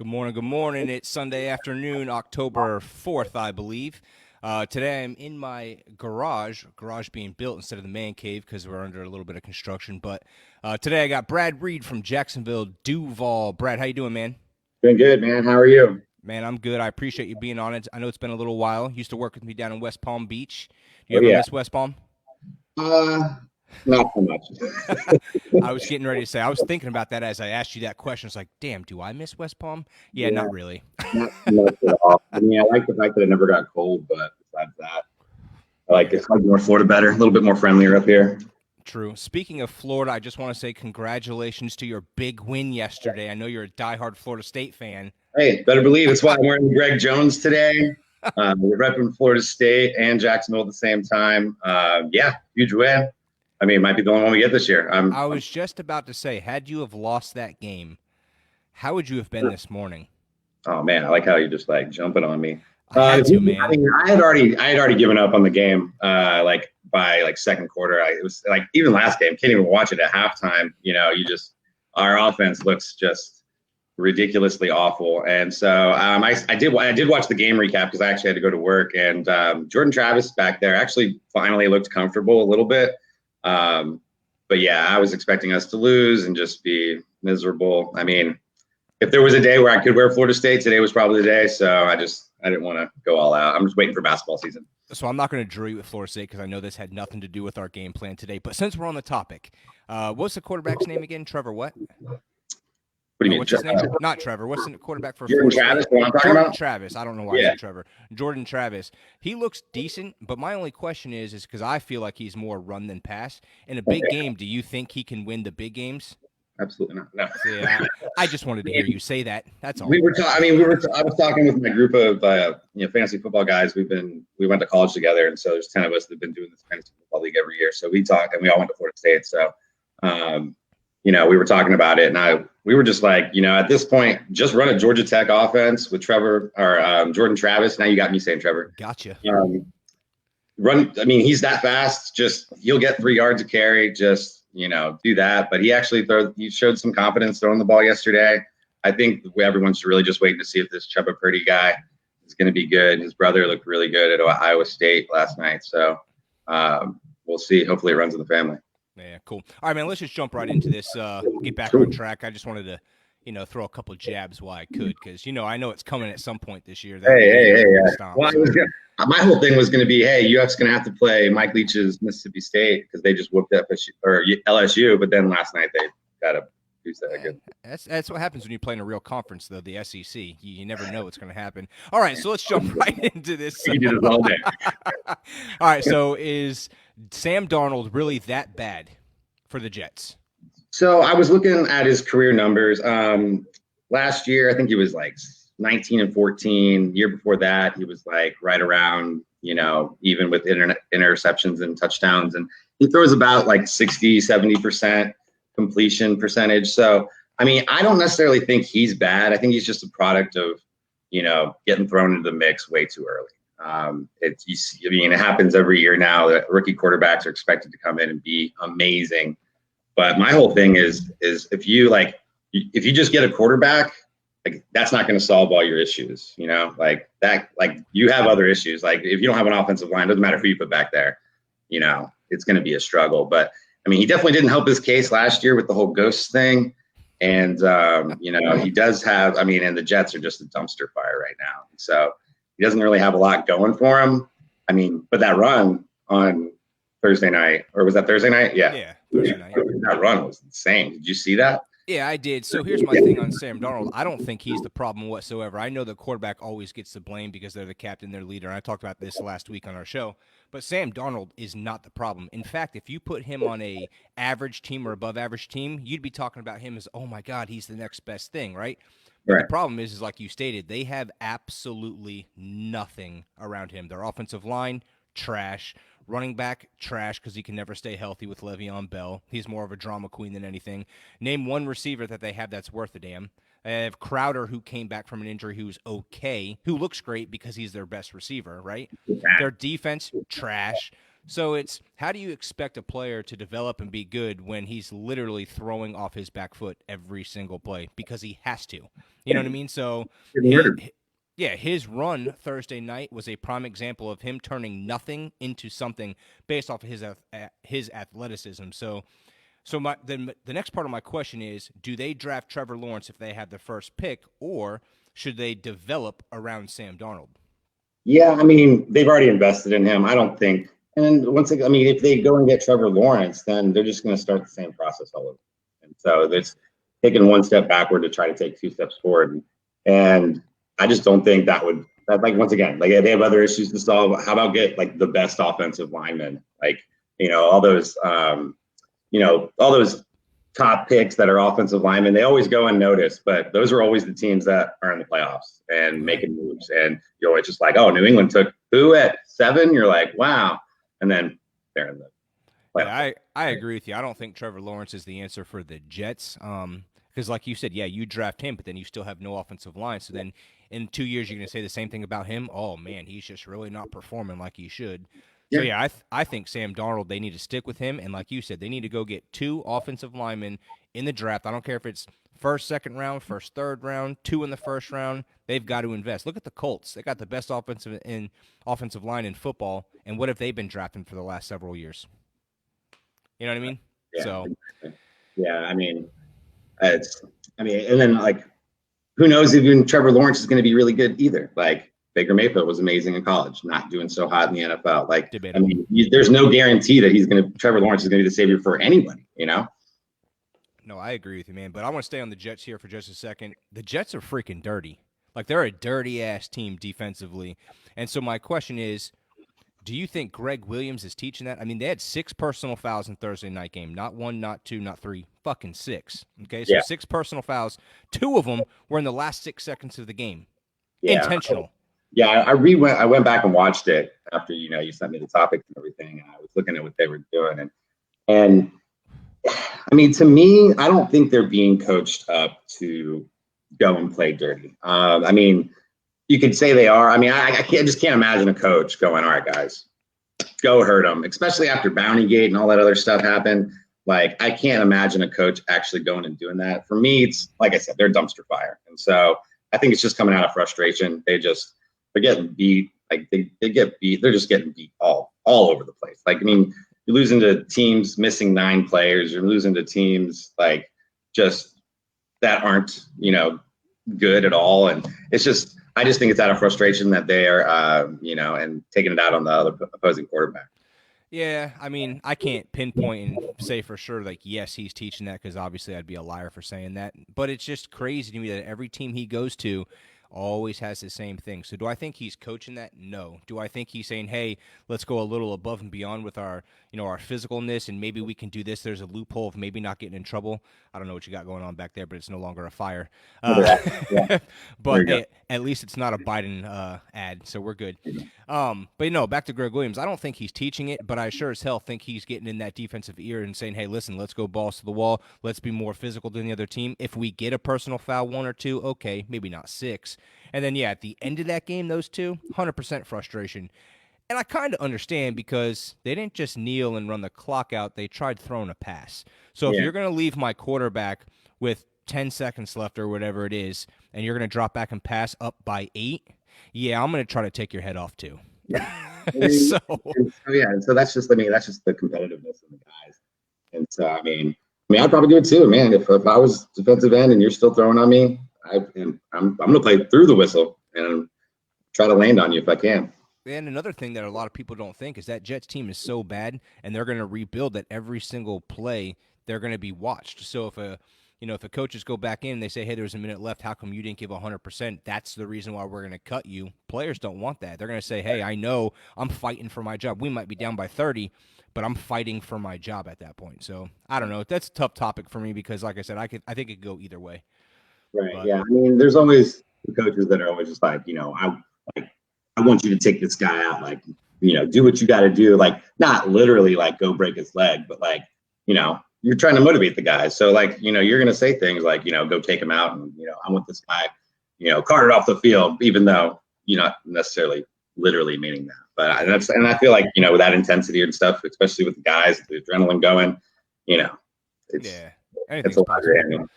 morning. Good morning. It's Sunday afternoon, October 4th, I believe. Today I'm in my garage being built instead of the man cave because we're under a little bit of construction. But today I got Brad Reed from Jacksonville, Duval. Brad, how you doing, man? Doing good, man. How are you? Man, I'm good. I appreciate you being on it. I know it's been a little while. You used to work with me down in West Palm Beach. Do you Oh ever yeah. miss West Palm? Uh, Not so much. I was getting ready to say, I was thinking about that as I asked you that question. It's like, damn, do I miss West Palm? Yeah, Yeah, not really. not so much at all. I mean, I like the fact that it never got cold, but besides that, I Yeah. like more Florida better, a little bit more friendlier up here. True. Speaking of Florida, I just want to say congratulations to your big win yesterday. I know you're a diehard Florida State fan. Hey, better believe it's why I'm wearing Greg Jones today. We're repping Florida State and Jacksonville at the same time. Yeah, huge win. I mean, it might be the only one we get this year. I was just about to say, had you have lost that game, how would you have been this morning? Oh man, I like how you're just like jumping on me. I had to, I man. mean, I had already given up on the game. Like by like second quarter, it was like even last game, can't even watch it at halftime. You know, our offense looks just ridiculously awful. And so I did watch the game recap because I actually had to go to work. And Jordan Travis back there actually finally looked comfortable a little bit. But yeah, I was expecting us to lose and just be miserable. I mean, if there was a day where I could wear Florida State, today was probably the day. So I didn't want to go all out. I'm just waiting for basketball season. So I'm not going to drill you with Florida State because I know this had nothing to do with our game plan today. But since we're on the topic, what's the quarterback's name again? Trevor what? What do you mean? What's his name? Not Trevor. What's the quarterback for Jordan Florida Travis, State? what I'm talking Jordan about? Travis. I don't know why I Yeah. said Trevor. Jordan Travis. He looks decent, but my only question is because I feel like he's more run than pass. In a big game, do you think he can win the big games? Absolutely not. No. See, I just wanted to hear you say that. That's all. I was talking with my group of fantasy football guys. We went to college together, and so there's 10 of us that've been doing this fantasy football league every year. So we talked, and we all went to Florida State. So, we were talking about it, and we were just like, at this point, just run a Georgia Tech offense with Trevor or Jordan Travis. Now you got me saying Trevor. Gotcha. Run. I mean, he's that fast. Just he'll get 3 yards of carry. Just do that. But he showed some confidence throwing the ball yesterday. I think everyone's really just waiting to see if this Chuba Purdy guy is going to be good. His brother looked really good at Iowa State last night. So we'll see. Hopefully it runs in the family. Yeah, cool. All right, man, let's just jump right into this. Get back on track. I just wanted to, throw a couple jabs while I could because, I know it's coming at some point this year. Hey. Stomp, Well, so. My whole thing was going to be, hey, UF's going to have to play Mike Leach's Mississippi State because they just whooped LSU. But then last night they got to do that again. That's what happens when you play in a real conference, though, the SEC. You never know what's going to happen. All right, so let's jump right into this. You did this all day. All right, so is Sam Darnold really that bad for the Jets? So I was looking at his career numbers. Last year, I think he was like 19-14. Year before that, he was like right around, even with interceptions and touchdowns. And he throws about like 60-70% completion percentage. So, I mean, I don't necessarily think he's bad. I think he's just a product of, getting thrown into the mix way too early. It happens every year now that rookie quarterbacks are expected to come in and be amazing. But my whole thing is if you just get a quarterback, like that's not going to solve all your issues, like that, like you have other issues. Like if you don't have an offensive line, doesn't matter who you put back there, it's going to be a struggle. But I mean, he definitely didn't help his case last year with the whole ghost thing. And, he does have, and the Jets are just a dumpster fire right now. So he doesn't really have a lot going for him. I mean, but that run on Thursday night, or was that Thursday night? Yeah, Thursday night. That run was insane. Did you see that? Yeah, I did. So here's my thing on Sam Darnold. I don't think he's the problem whatsoever. I know the quarterback always gets the blame because they're the captain, their leader. I talked about this last week on our show. But Sam Darnold is not the problem. In fact, if you put him on a average team or above average team, you'd be talking about him as, oh my God, he's the next best thing, right? But Right. the problem is like you stated, they have absolutely nothing around him. Their offensive line, trash. Running back, trash because he can never stay healthy with Le'Veon Bell. He's more of a drama queen than anything. Name one receiver that they have that's worth a damn. I have Crowder, who came back from an injury, who's okay, who looks great because he's their best receiver, right? Their defense, trash. So it's how do you expect a player to develop and be good when he's literally throwing off his back foot every single play because he has to? You know what I mean? So Getting his, murdered. yeah, his run Thursday night was a prime example of him turning nothing into something based off of his athleticism. So the next part of my question is, do they draft Trevor Lawrence if they have the first pick, or should they develop around Sam Darnold? Yeah, I mean, they've already invested in him. I don't think. And once again, I mean, if they go and get Trevor Lawrence, then they're just going to start the same process all over. And so it's taking one step backward to try to take two steps forward. And I just don't think that would. That, like, once again, like, they have other issues to solve. How about get like the best offensive linemen, like, all those top picks that are offensive linemen, they always go unnoticed, but those are always the teams that are in the playoffs and Right. making moves. And you're always just like, oh, New England took who at 7? You're like, wow. And then they're in the playoffs. Yeah, I agree with you. I don't think Trevor Lawrence is the answer for the Jets. Because like you said, yeah, you draft him, but then you still have no offensive line. So then in 2 years, you're going to say the same thing about him. Oh man, he's just really not performing like he should. So Yeah. yeah, I think Sam Darnold, they need to stick with him, and like you said, they need to go get 2 offensive linemen in the draft. I don't care if it's first, second round, first, third round, 2 in the first round. They've got to invest. Look at the Colts; they got the best offensive line in football, and what have they been drafting for the last several years? You know what I mean? Yeah. So Yeah. And then, like, who knows if even Trevor Lawrence is going to be really good either. Like, Baker Mayfield was amazing in college, not doing so hot in the NFL. Like, debatable. I mean, there's no guarantee that Trevor Lawrence is going to be the savior for anybody, you know? No, I agree with you, man. But I want to stay on the Jets here for just a second. The Jets are freaking dirty. Like, they're a dirty ass team defensively. And so my question is, do you think Greg Williams is teaching that? I mean, they had 6 personal fouls in Thursday night game. Not 1, not 2, not 3. Fucking 6. Okay, so Yeah. 6 personal fouls. 2 of them were in the last 6 seconds of the game. Yeah. Intentional. Yeah. I went back and watched it after, you sent me the topics and everything. And I was looking at what they were doing. And I mean, to me, I don't think they're being coached up to go and play dirty. I mean, you could say they are. I mean, I just can't imagine a coach going, all right, guys, go hurt them, especially after Bountygate and all that other stuff happened. Like, I can't imagine a coach actually going and doing that. For me, it's like I said, they're dumpster fire. And so I think it's just coming out of frustration. They're getting beat. Like, they get beat. They're just getting beat all over the place. Like, I mean, you're losing to teams missing 9 players. You're losing to teams like just that aren't, good at all. And I just think it's out of frustration that they are, and taking it out on the other opposing quarterback. Yeah, I mean, I can't pinpoint and say for sure, like, yes, he's teaching that because obviously I'd be a liar for saying that. But it's just crazy to me that every team he goes to always has the same thing. So do I think he's coaching that? No. Do I think he's saying, hey, let's go a little above and beyond with our physicalness and maybe we can do this? There's a loophole of maybe not getting in trouble. I don't know what you got going on back there, but it's no longer a fire. Yeah. But at least it's not a Biden ad, so we're good. But back to Greg Williams. I don't think he's teaching it, but I sure as hell think he's getting in that defensive ear and saying, hey, listen, let's go balls to the wall. Let's be more physical than the other team. If we get a personal foul, 1 or 2, okay, maybe not 6. And then, at the end of that game, those 2, 100% frustration. And I kind of understand because they didn't just kneel and run the clock out. They tried throwing a pass. So if you're going to leave my quarterback with 10 seconds left or whatever it is, and you're going to drop back and pass up by 8, I'm going to try to take your head off too. So that's just the competitiveness of the guys. And so, I mean, I'd probably do it too, man. If I was defensive end and you're still throwing on me, I'm going to play through the whistle and try to land on you if I can. And another thing that a lot of people don't think is that Jets team is so bad, and they're going to rebuild that every single play they're going to be watched. So if if coaches go back in and they say, hey, there's a minute left, how come you didn't give 100%? That's the reason why we're going to cut you. Players don't want that. They're going to say, hey, I know I'm fighting for my job. We might be down by 30, but I'm fighting for my job at that point. So I don't know. That's a tough topic for me because, like I said, I think it could go either way. Right. But, yeah. I mean, there's always the coaches that are always just like, I want you to take this guy out, like, do what you got to do. Like, not literally like go break his leg, but like, you're trying to motivate the guys. So like, you're going to say things like, go take him out and, I want this guy, carted off the field, even though you're not necessarily, literally meaning that. But I feel like, with that intensity and stuff, especially with the guys, the adrenaline going, you know, it's Yeah, it's a anything's lot to possible. handle.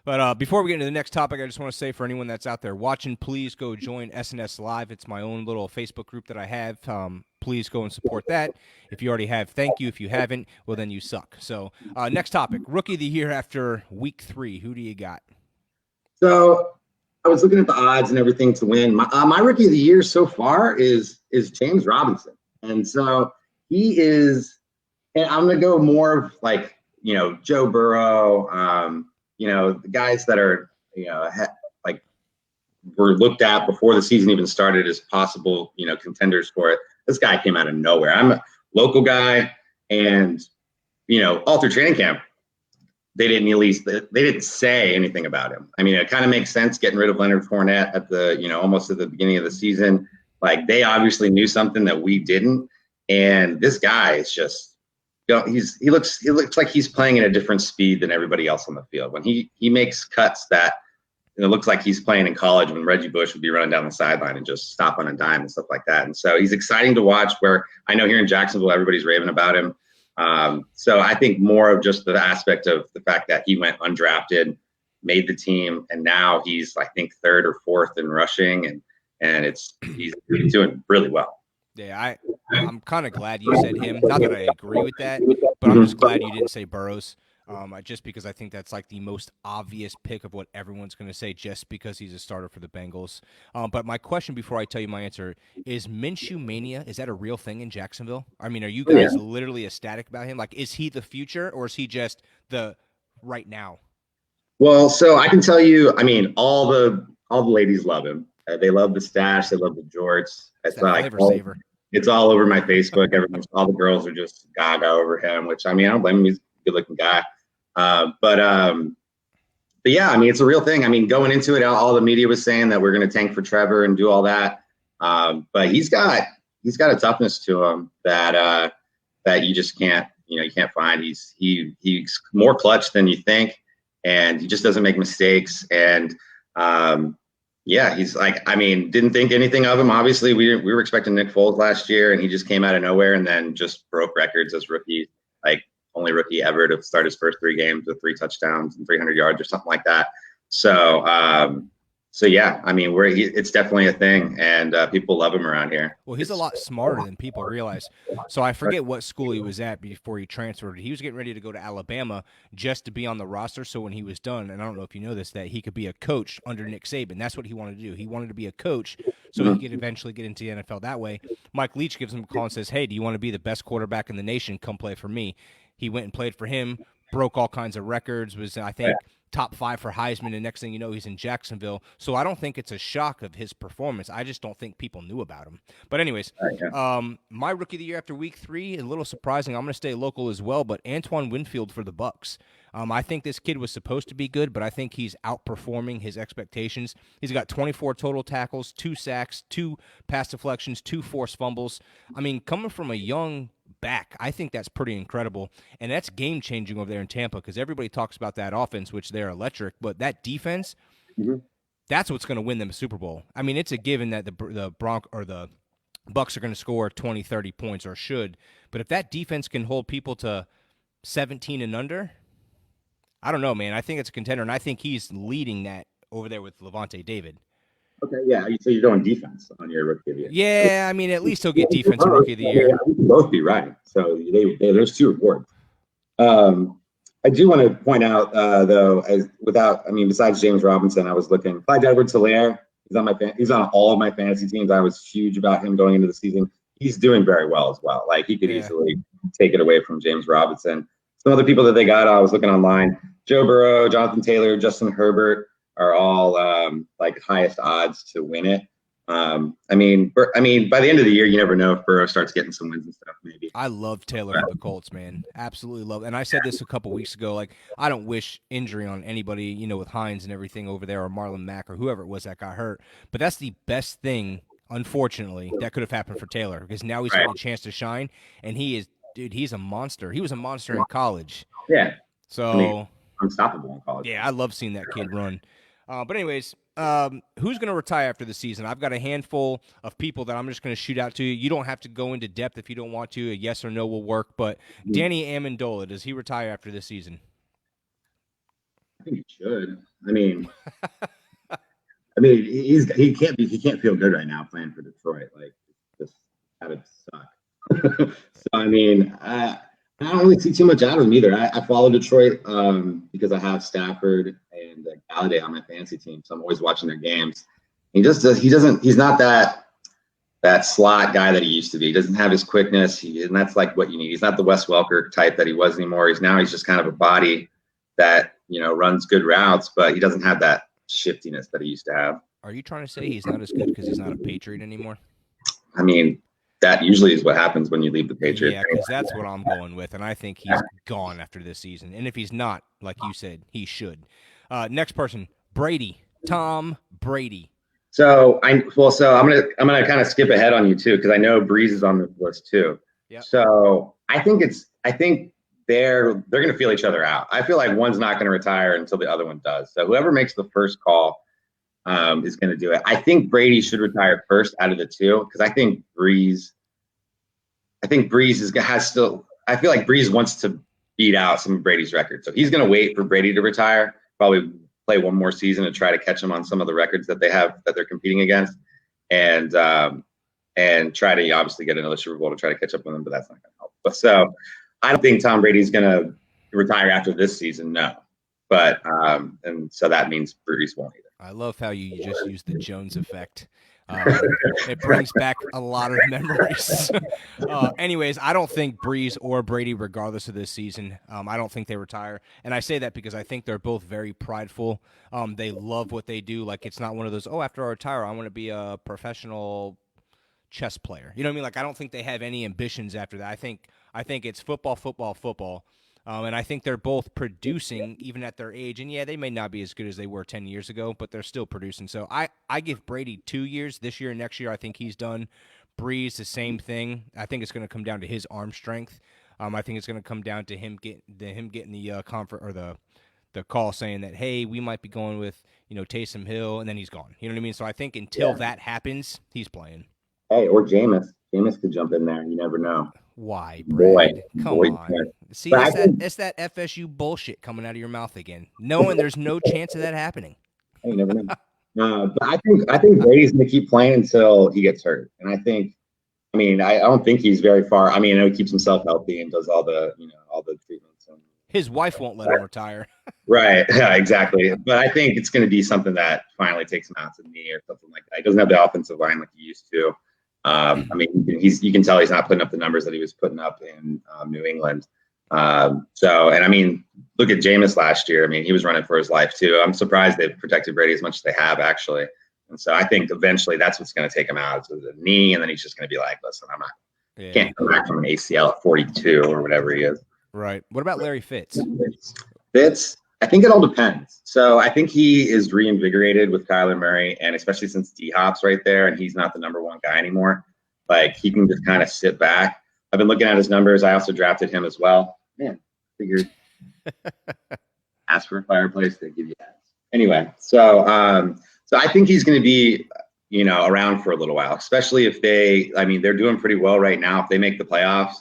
But before we get into the next topic, I just want to say for anyone that's out there watching, please go join SNS Live. It's my own little Facebook group that I have. Please go and support that. If you already have, thank you. If you haven't, well, then you suck. So next topic, Rookie of the Year after week 3. Who do you got? So I was looking at the odds and everything to win. My rookie of the year so far is James Robinson, and so he is. And I'm gonna go more of like Joe Burrow, the guys that are like were looked at before the season even started as possible contenders for it. This guy came out of nowhere. I'm a local guy, and all through training camp, they didn't say anything about him. I mean, it kind of makes sense getting rid of Leonard Fournette at the almost at the beginning of the season. Like they obviously knew something that we didn't, and this guy is just he looks like he's playing at a different speed than everybody else on the field. When he makes cuts that it looks like he's playing in college when Reggie Bush would be running down the sideline and just stop on a dime and stuff like that. And so he's exciting to watch. Where I know here in Jacksonville, everybody's raving about him. So I think more of just the aspect of the fact that he went undrafted, made the team, and now he's I think 3rd or 4th in rushing, and he's doing really well. Yeah, I'm kind of glad you said him. Not that I agree with that, but I'm just glad you didn't say Burrows. Just because I think that's like the most obvious pick of what everyone's going to say just because he's a starter for the Bengals. But my question before I tell you my answer is Minshew Mania, is that a real thing in Jacksonville? I mean, are you guys literally ecstatic about him? Like, is he the future or is he just the right now? Well, so I can tell you, I mean, all the ladies love him. They love the stash. They love the jorts. It's that flavor saver. It's all over my Facebook. All the girls are just gaga over him, which I mean, I don't blame him. He's a good-looking guy. But yeah, I mean, it's a real thing. I mean, going into it, all the media was saying that we're going to tank for Trevor and do all that. But he's got a toughness to him that you just can't, you can't find. He's more clutch than you think, and he just doesn't make mistakes. And yeah, he's like, I mean, didn't think anything of him. Obviously, we were expecting Nick Foles last year, and he just came out of nowhere and then just broke records as rookie, like only rookie ever to start his first 3 games with 3 touchdowns and 300 yards or something like that. So, yeah, I mean, it's definitely a thing, and people love him around here. Well, he's a lot smarter than people realize. So I forget what school he was at before he transferred. He was getting ready to go to Alabama just to be on the roster. So when he was done, and I don't know if you know this, that he could be a coach under Nick Saban. That's what he wanted to do. He wanted to be a coach so he could eventually get into the NFL that way. Mike Leach gives him a call and says, hey, do you want to be the best quarterback in the nation? Come play for me. He went and played for him, broke all kinds of records, was, I think, top 5 for Heisman, and next thing you know, he's in Jacksonville. So I don't think it's a shock of his performance. I just don't think people knew about him. But anyways, my rookie of the year after week 3, a little surprising. I'm going to stay local as well, but Antoine Winfield for the Bucks. I think this kid was supposed to be good, but I think he's outperforming his expectations. He's got 24 total tackles, 2 sacks, 2 pass deflections, 2 forced fumbles. I mean, coming from a young back, I think that's pretty incredible, and that's game-changing over there in Tampa because everybody talks about that offense, which they're electric, but that defense, that's what's going to win them a Super Bowl. I mean, it's a given that the Bucks are going to score 20, 30 points or should, but if that defense can hold people to 17 and under, I don't know, man. I think it's a contender, and I think he's leading that over there with Levante David. Okay, yeah. So you're doing defense on your rookie of the year. Yeah, I mean, at least he'll get defensive rookie of the year. Yeah, we can both be right. So there's 2 awards. I do want to point out, though, besides James Robinson, I was looking. Clyde Edwards-Helaire, he's on all of my fantasy teams. I was huge about him going into the season. He's doing very well as well. Like he could easily take it away from James Robinson. Some other people that they got, I was looking online. Joe Burrow, Jonathan Taylor, Justin Herbert are all like highest odds to win it. I mean, by the end of the year, you never know if Burrow starts getting some wins and stuff. Maybe. I love Taylor for the Colts, man. Absolutely love. And I said this a couple weeks ago. Like, I don't wish injury on anybody, with Hines and everything over there, or Marlon Mack, or whoever it was that got hurt. But that's the best thing, unfortunately, that could have happened for Taylor because now he's getting a chance to shine, and he's a monster. He was a monster in college. Yeah. So unstoppable in college. Yeah, I love seeing that kid run. But anyways, who's going to retire after the season? I've got a handful of people that I'm just going to shoot out to you. You don't have to go into depth if you don't want to. A yes or no will work. But Danny Amendola, does he retire after this season? I think he should. He can't feel good right now playing for Detroit. Like, just that would suck. So I don't really see too much out of him either. I follow Detroit because I have Stafford and Galladay on my fantasy team, so I'm always watching their games. He's not that slot guy that he used to be. He doesn't have his quickness, and that's like what you need. He's not the Wes Welker type that he was anymore. He's just kind of a body that runs good routes, but he doesn't have that shiftiness that he used to have. Are you trying to say he's not as good because he's not a Patriot anymore? I mean, that usually is what happens when you leave the Patriots. Yeah, because that's what I'm going with, and I think he's gone after this season. And if he's not, like you said, he should. Next person, Brady, Tom Brady. So I'm gonna kind of skip ahead on you too, because I know Breeze is on the list too. Yep. So I think they're gonna feel each other out. I feel like one's not gonna retire until the other one does. So whoever makes the first call is gonna do it. I think Brady should retire first out of the two, because I think Breeze has still. I feel like Breeze wants to beat out some of Brady's records, so he's gonna wait for Brady to retire. Probably play one more season and try to catch them on some of the records that they have that they're competing against, and try to obviously get another Super Bowl to try to catch up with them, but that's not going to help. But so I don't think Tom Brady's going to retire after this season, no. But and so that means Breeze won't either. I love how you just use the Jones effect. It brings back a lot of memories. Anyways, I don't think Breeze or Brady, regardless of this season, I don't think they retire. And I say that because I think they're both very prideful. They love what they do. Like, it's not one of those, after I retire, I want to be a professional chess player. You know what I mean? Like, I don't think they have any ambitions after that. I think it's football, football, football. And I think they're both producing even at their age. And, yeah, they may not be as good as they were 10 years ago, but they're still producing. So I give Brady 2 years. This year and next year, I think he's done. Breeze, the same thing. I think it's going to come down to his arm strength. I think it's going to come down to him getting the comfort or the call saying that, hey, we might be going with, Taysom Hill, and then he's gone. You know what I mean? So I think until that happens, he's playing. Hey, or Jameis. Jameis could jump in there. You never know. Why, Brad? Come on. Yeah. See, it's that FSU bullshit coming out of your mouth again, knowing there's no chance of that happening. Hey, you never know. But I think Brady's going to keep playing until he gets hurt. And I don't think he's very far. I know he keeps himself healthy and does all the treatments. His wife won't let him retire. Right. Yeah, exactly. But I think it's going to be something that finally takes him out to the knee or something like that. He doesn't have the offensive line like he used to. You can tell he's not putting up the numbers that he was putting up in New England. Look at Jameis last year. He was running for his life too. I'm surprised they've protected Brady as much as they have, actually. And so I think eventually that's what's going to take him out. It's the knee, and then he's just going to be like, listen, can't come back from an ACL at 42 or whatever he is. Right. What about Larry Fitz? I think it all depends. So I think he is reinvigorated with Kyler Murray, and especially since D-Hop's right there and he's not the number one guy anymore, like he can just kind of sit back. I've been looking at his numbers. I also drafted him as well. Man, figured ask for a fireplace, they give you ads. Anyway, so I think he's going to be, around for a little while, especially if they're doing pretty well right now. If they make the playoffs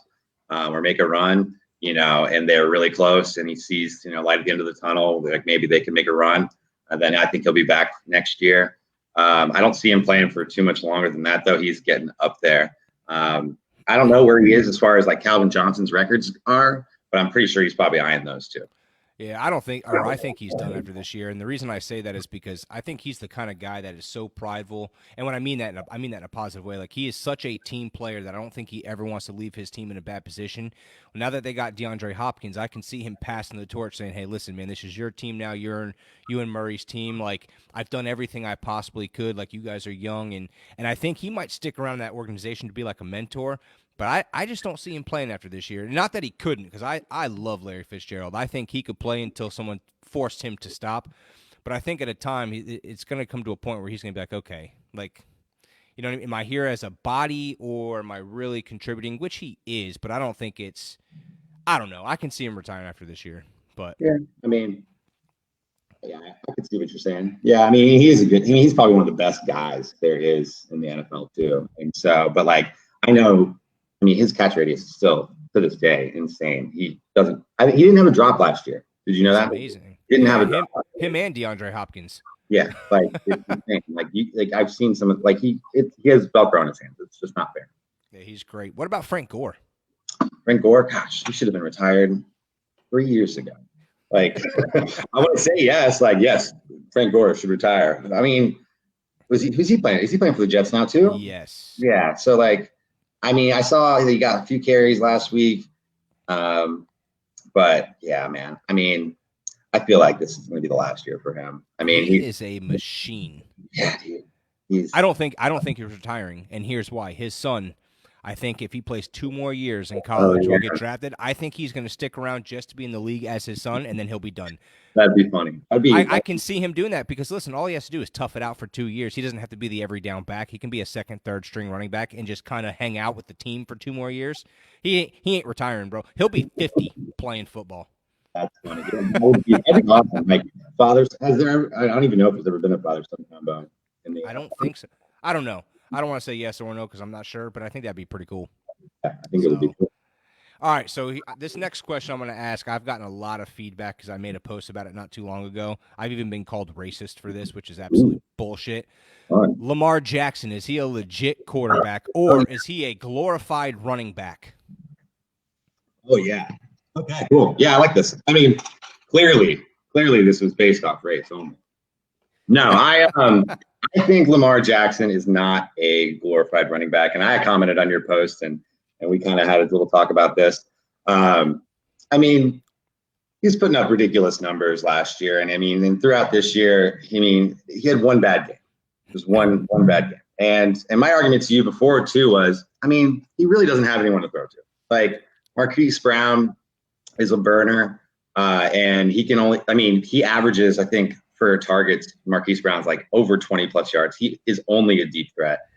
or make a run, and they're really close and he sees, light at the end of the tunnel, like maybe they can make a run. And then I think he'll be back next year. I don't see him playing for too much longer than that, though. He's getting up there. I don't know where he is as far as like Calvin Johnson's records are, but I'm pretty sure he's probably eyeing those too. Yeah, I think he's done after this year. And the reason I say that is because I think he's the kind of guy that is so prideful. And when I mean that in a positive way. Like, he is such a team player that I don't think he ever wants to leave his team in a bad position. Now that they got DeAndre Hopkins, I can see him passing the torch saying, hey, listen, man, this is your team now. You and Murray's team. Like, I've done everything I possibly could. Like, you guys are young. And I think he might stick around that organization to be like a mentor. But I just don't see him playing after this year. Not that he couldn't, because I love Larry Fitzgerald. I think he could play until someone forced him to stop. But I think at a time, it's going to come to a point where he's going to be like, okay, like, am I here as a body or am I really contributing? Which he is, but I don't think I don't know. I can see him retiring after this year. But yeah, Yeah, I can see what you're saying. Yeah, I mean, he's probably one of the best guys there is in the NFL too. And so, but like, I know, I mean, his catch radius is still to this day insane. He didn't have a drop last year. Did you know It's that? amazing. He didn't have Yeah, a drop. him and DeAndre Hopkins. Yeah, like it's insane. Like I've seen some like he has Velcro on his hands. It's just not fair. Yeah, he's great. What about Frank Gore? Frank Gore, gosh, he should have been retired 3 years ago. Like, I want to say yes. Like, yes, Frank Gore should retire. I mean, who's he playing? Is he playing for the Jets now too? Yes. Yeah. So like, I mean, I saw he got a few carries last week. But yeah, man. I mean, I feel like this is going to be the last year for him. I mean, he is a machine. Yeah, dude. I don't think he's retiring, and here's why. His son, I think if he plays 2 more years in college or get drafted, I think he's going to stick around just to be in the league as his son, and then he'll be done. That'd be funny. I can see him doing that because, listen, all he has to do is tough it out for 2 years. He doesn't have to be the every down back. He can be a second, third string running back and just kind of hang out with the team for 2 more years. He ain't retiring, bro. He'll be 50 playing football. That's funny. That'd be awesome. Like, fathers, I don't even know if there's ever been a father-son combo. I don't think so. I don't know. I don't want to say yes or no because I'm not sure, but I think that'd be pretty cool. Yeah, I think it would be cool. All right, so this next question I'm going to ask, I've gotten a lot of feedback because I made a post about it not too long ago. I've even been called racist for this, which is absolute bullshit. Right. Lamar Jackson, is he a legit quarterback or is he a glorified running back? Oh, yeah. Okay, cool. Yeah, I like this. I mean, clearly this was based off race only. No, I think Lamar Jackson is not a glorified running back, and I commented on your post, and we kind of had a little talk about this. I mean, he's putting up ridiculous numbers last year, and I mean, and throughout this year, I mean, he had one bad game. Just one bad game, and my argument to you before too was, I mean, he really doesn't have anyone to throw to. Like Marquise Brown is a burner, and he can only. I mean, he averages, I think, for targets, Marquise Brown's like over 20 plus yards. He is only a deep threat.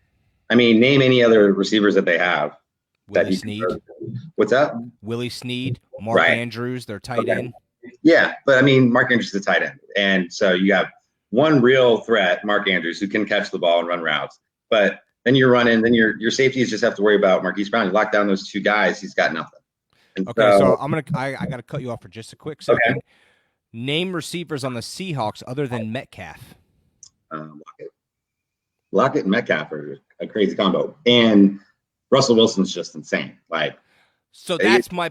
I mean, name any other receivers that they have. Willie Snead. What's that? Willie Snead, Mark Andrews, their tight end. Yeah, but I mean, Mark Andrews is a tight end. And so you have one real threat, Mark Andrews, who can catch the ball and run routes. But then you're running, then your safeties just have to worry about Marquise Brown. You lock down those 2 guys, he's got nothing. And okay, so I got to cut you off for just a quick second. Okay. Name receivers on the Seahawks other than Metcalf. Lockett and Metcalf are a crazy combo. And Russell Wilson's just insane. Like, so that's my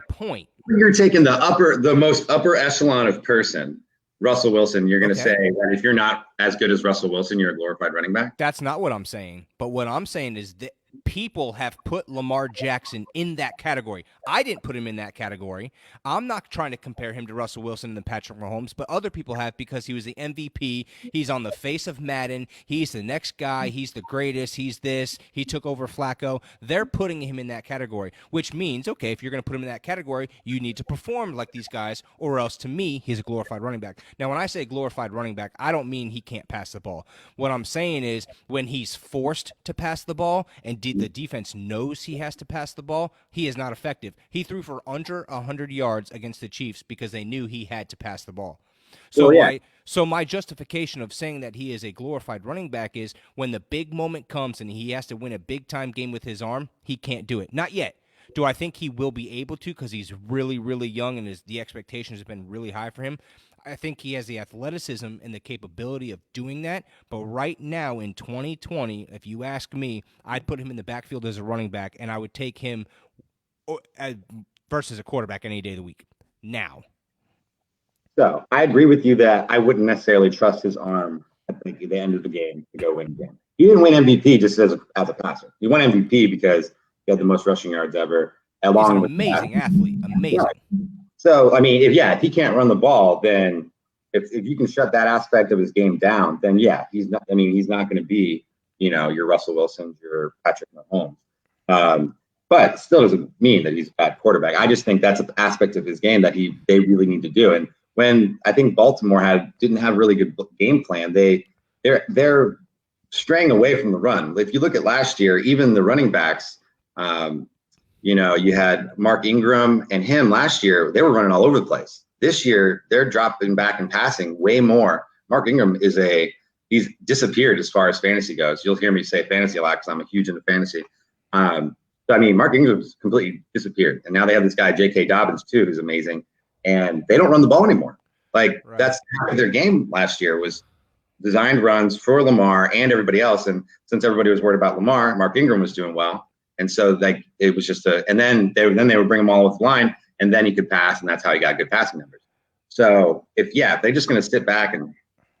point. You're taking the most upper echelon of person, Russell Wilson. You're going to say that if you're not as good as Russell Wilson, you're a glorified running back. That's not what I'm saying. But what I'm saying is that people have put Lamar Jackson in that category. I didn't put him in that category. I'm not trying to compare him to Russell Wilson and Patrick Mahomes, but other people have because he was the MVP. He's on the face of Madden. He's the next guy. He's the greatest. He's this. He took over Flacco. They're putting him in that category, which means, okay, if you're going to put him in that category, you need to perform like these guys, or else to me, he's a glorified running back. Now, when I say glorified running back, I don't mean he can't pass the ball. What I'm saying is when he's forced to pass the ball and the defense knows he has to pass the ball, he is not effective. He threw for under 100 yards against the Chiefs because they knew he had to pass the ball. So my justification of saying that he is a glorified running back is when the big moment comes and he has to win a big-time game with his arm, he can't do it. Not yet. Do I think he will be able to because he's really, really young and the expectations have been really high for him? I think he has the athleticism and the capability of doing that. But right now in 2020, if you ask me, I'd put him in the backfield as a running back, and I would take him versus a quarterback any day of the week. Now. So I agree with you that I wouldn't necessarily trust his arm at the end of the game to go win the game. He didn't win MVP just as a passer. He won MVP because he had the most rushing yards ever. He's an amazing athlete. Amazing. Right. So, I mean, if he can't run the ball, then if you can shut that aspect of his game down, then he's not going to be, your Russell Wilson, your Patrick Mahomes. But still doesn't mean that he's a bad quarterback. I just think that's an aspect of his game that they really need to do. And when I think Baltimore didn't have really good game plan, they're straying away from the run. If you look at last year, even the running backs, you had Mark Ingram and him last year. They were running all over the place. This year, they're dropping back and passing way more. Mark Ingram he's disappeared as far as fantasy goes. You'll hear me say fantasy a lot because I'm a huge into fantasy. So I mean, Mark Ingram's completely disappeared, and now they have this guy J.K. Dobbins too, who's amazing, and they don't run the ball anymore. Like Right. that's their game last year was designed runs for Lamar and everybody else. And since everybody was worried about Lamar, Mark Ingram was doing well, and so like it was just and then they would bring him all with the line, and then he could pass, and that's how he got good passing numbers. So if they're just going to sit back and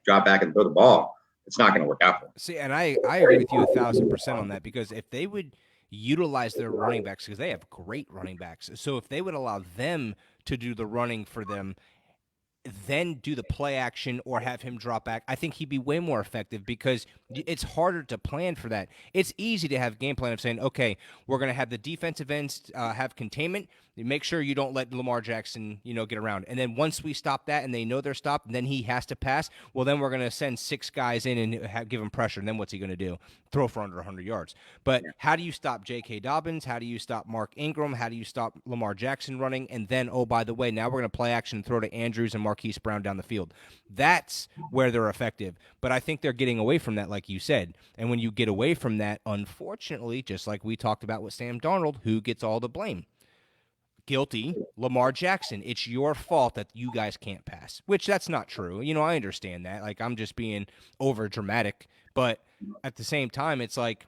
drop back and throw the ball, it's not going to work out for them. See, and I agree with you 1,000% on that, because if they would utilize their running backs, because they have great running backs, so if they would allow them to do the running for them, then do the play action or have him drop back, I think he'd be way more effective, because it's harder to plan for that. It's easy to have game plan of saying, okay, we're going to have the defensive ends have containment. Make sure you don't let Lamar Jackson, get around. And then once we stop that and they know they're stopped, and then he has to pass, well, then we're going to send 6 guys in and give him pressure. And then what's he going to do? Throw for under 100 yards. But how do you stop J.K. Dobbins? How do you stop Mark Ingram? How do you stop Lamar Jackson running? And then, oh, by the way, now we're going to play action and throw to Andrews and Marquise Brown down the field. That's where they're effective. But I think they're getting away from that, like you said. And when you get away from that, unfortunately, just like we talked about with Sam Darnold, who gets all the blame? Guilty, Lamar Jackson. It's your fault that you guys can't pass, which that's not true. I understand that. Like, I'm just being over dramatic. But at the same time, it's like,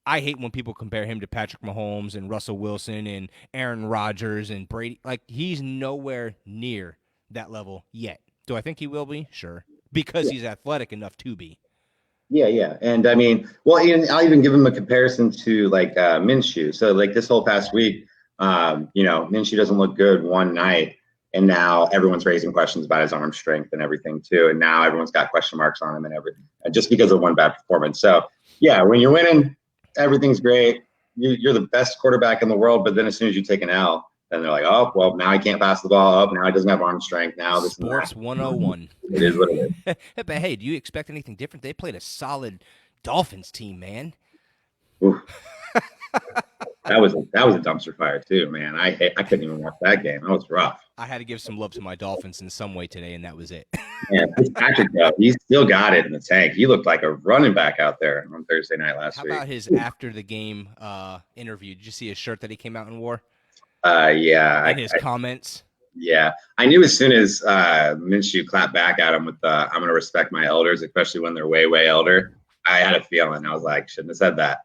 I hate when people compare him to Patrick Mahomes and Russell Wilson and Aaron Rodgers and Brady. Like, he's nowhere near that level yet. Do I think he will be? Sure. Because he's athletic enough to be. Yeah. And I mean, well, I'll even give him a comparison to like Minshew. So like this whole past week, Minshew doesn't look good one night, and now everyone's raising questions about his arm strength and everything too. And now everyone's got question marks on him and everything, just because of one bad performance. So yeah, when you're winning, everything's great. You're the best quarterback in the world, but then as soon as you take an L, then they're like, oh, well, now he can't pass the ball up. Now he doesn't have arm strength. Now this Sports 101. It is what it is. But hey, do you expect anything different? They played a solid Dolphins team, man. That was a dumpster fire too, man. I couldn't even watch that game. That was rough. I had to give some love to my Dolphins in some way today, and that was it. Yeah, Patrick, he still got it in the tank. He looked like a running back out there on Thursday night last week. How about his after the game interview? Did you see his shirt that he came out and wore? Yeah. And his comments. Yeah, I knew as soon as Minshew clapped back at him with "I'm going to respect my elders," especially when they're way, way elder. I had a feeling. I was like, shouldn't have said that.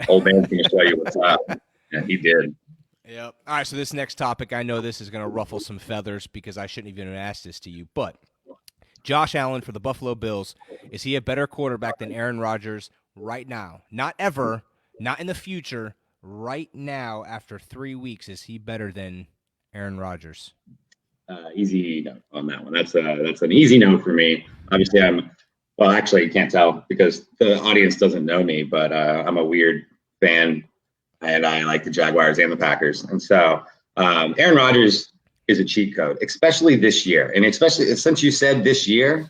Old man's going to show you what's up. And he did. Yep. All right, so this next topic, I know this is going to ruffle some feathers because I shouldn't even have asked this to you, but Josh Allen for the Buffalo Bills, is he a better quarterback than Aaron Rodgers right now? Not ever, not in the future, right now after 3 weeks, is he better than Aaron Rodgers? Easy no on that one. That's an easy no for me. Obviously, actually, you can't tell because the audience doesn't know me, but I'm a weird fan, and I like the Jaguars and the Packers. And so Aaron Rodgers is a cheat code, especially this year. And especially since you said this year,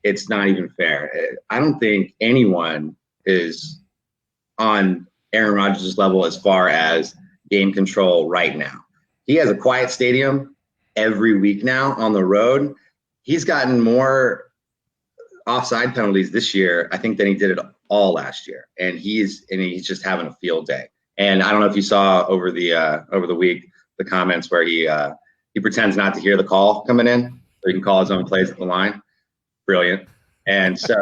it's not even fair. I don't think anyone is on Aaron Rodgers' level as far as game control right now. He has a quiet stadium every week now on the road. He's gotten more offside penalties this year, I think, than he did it all last year. And he's just having a field day. And I don't know if you saw over the week the comments where he pretends not to hear the call coming in, so he can call his own plays at the line. Brilliant. And so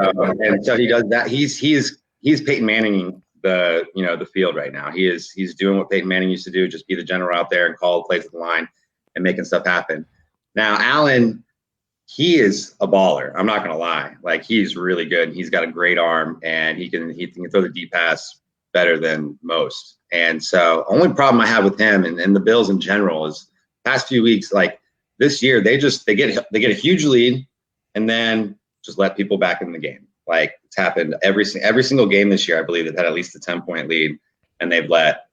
he does that. He's Peyton Manning the field right now. He's doing what Peyton Manning used to do, just be the general out there and call plays at the line and making stuff happen. Now Allen, he is a baller. I'm not gonna lie. Like, he's really good. He's got a great arm, and he can throw the deep pass better than most. And so only problem I have with him and the Bills in general is past few weeks, like this year, they get a huge lead and then just let people back in the game. Like, it's happened every single game this year. I believe they've had at least a 10-point lead, and they've let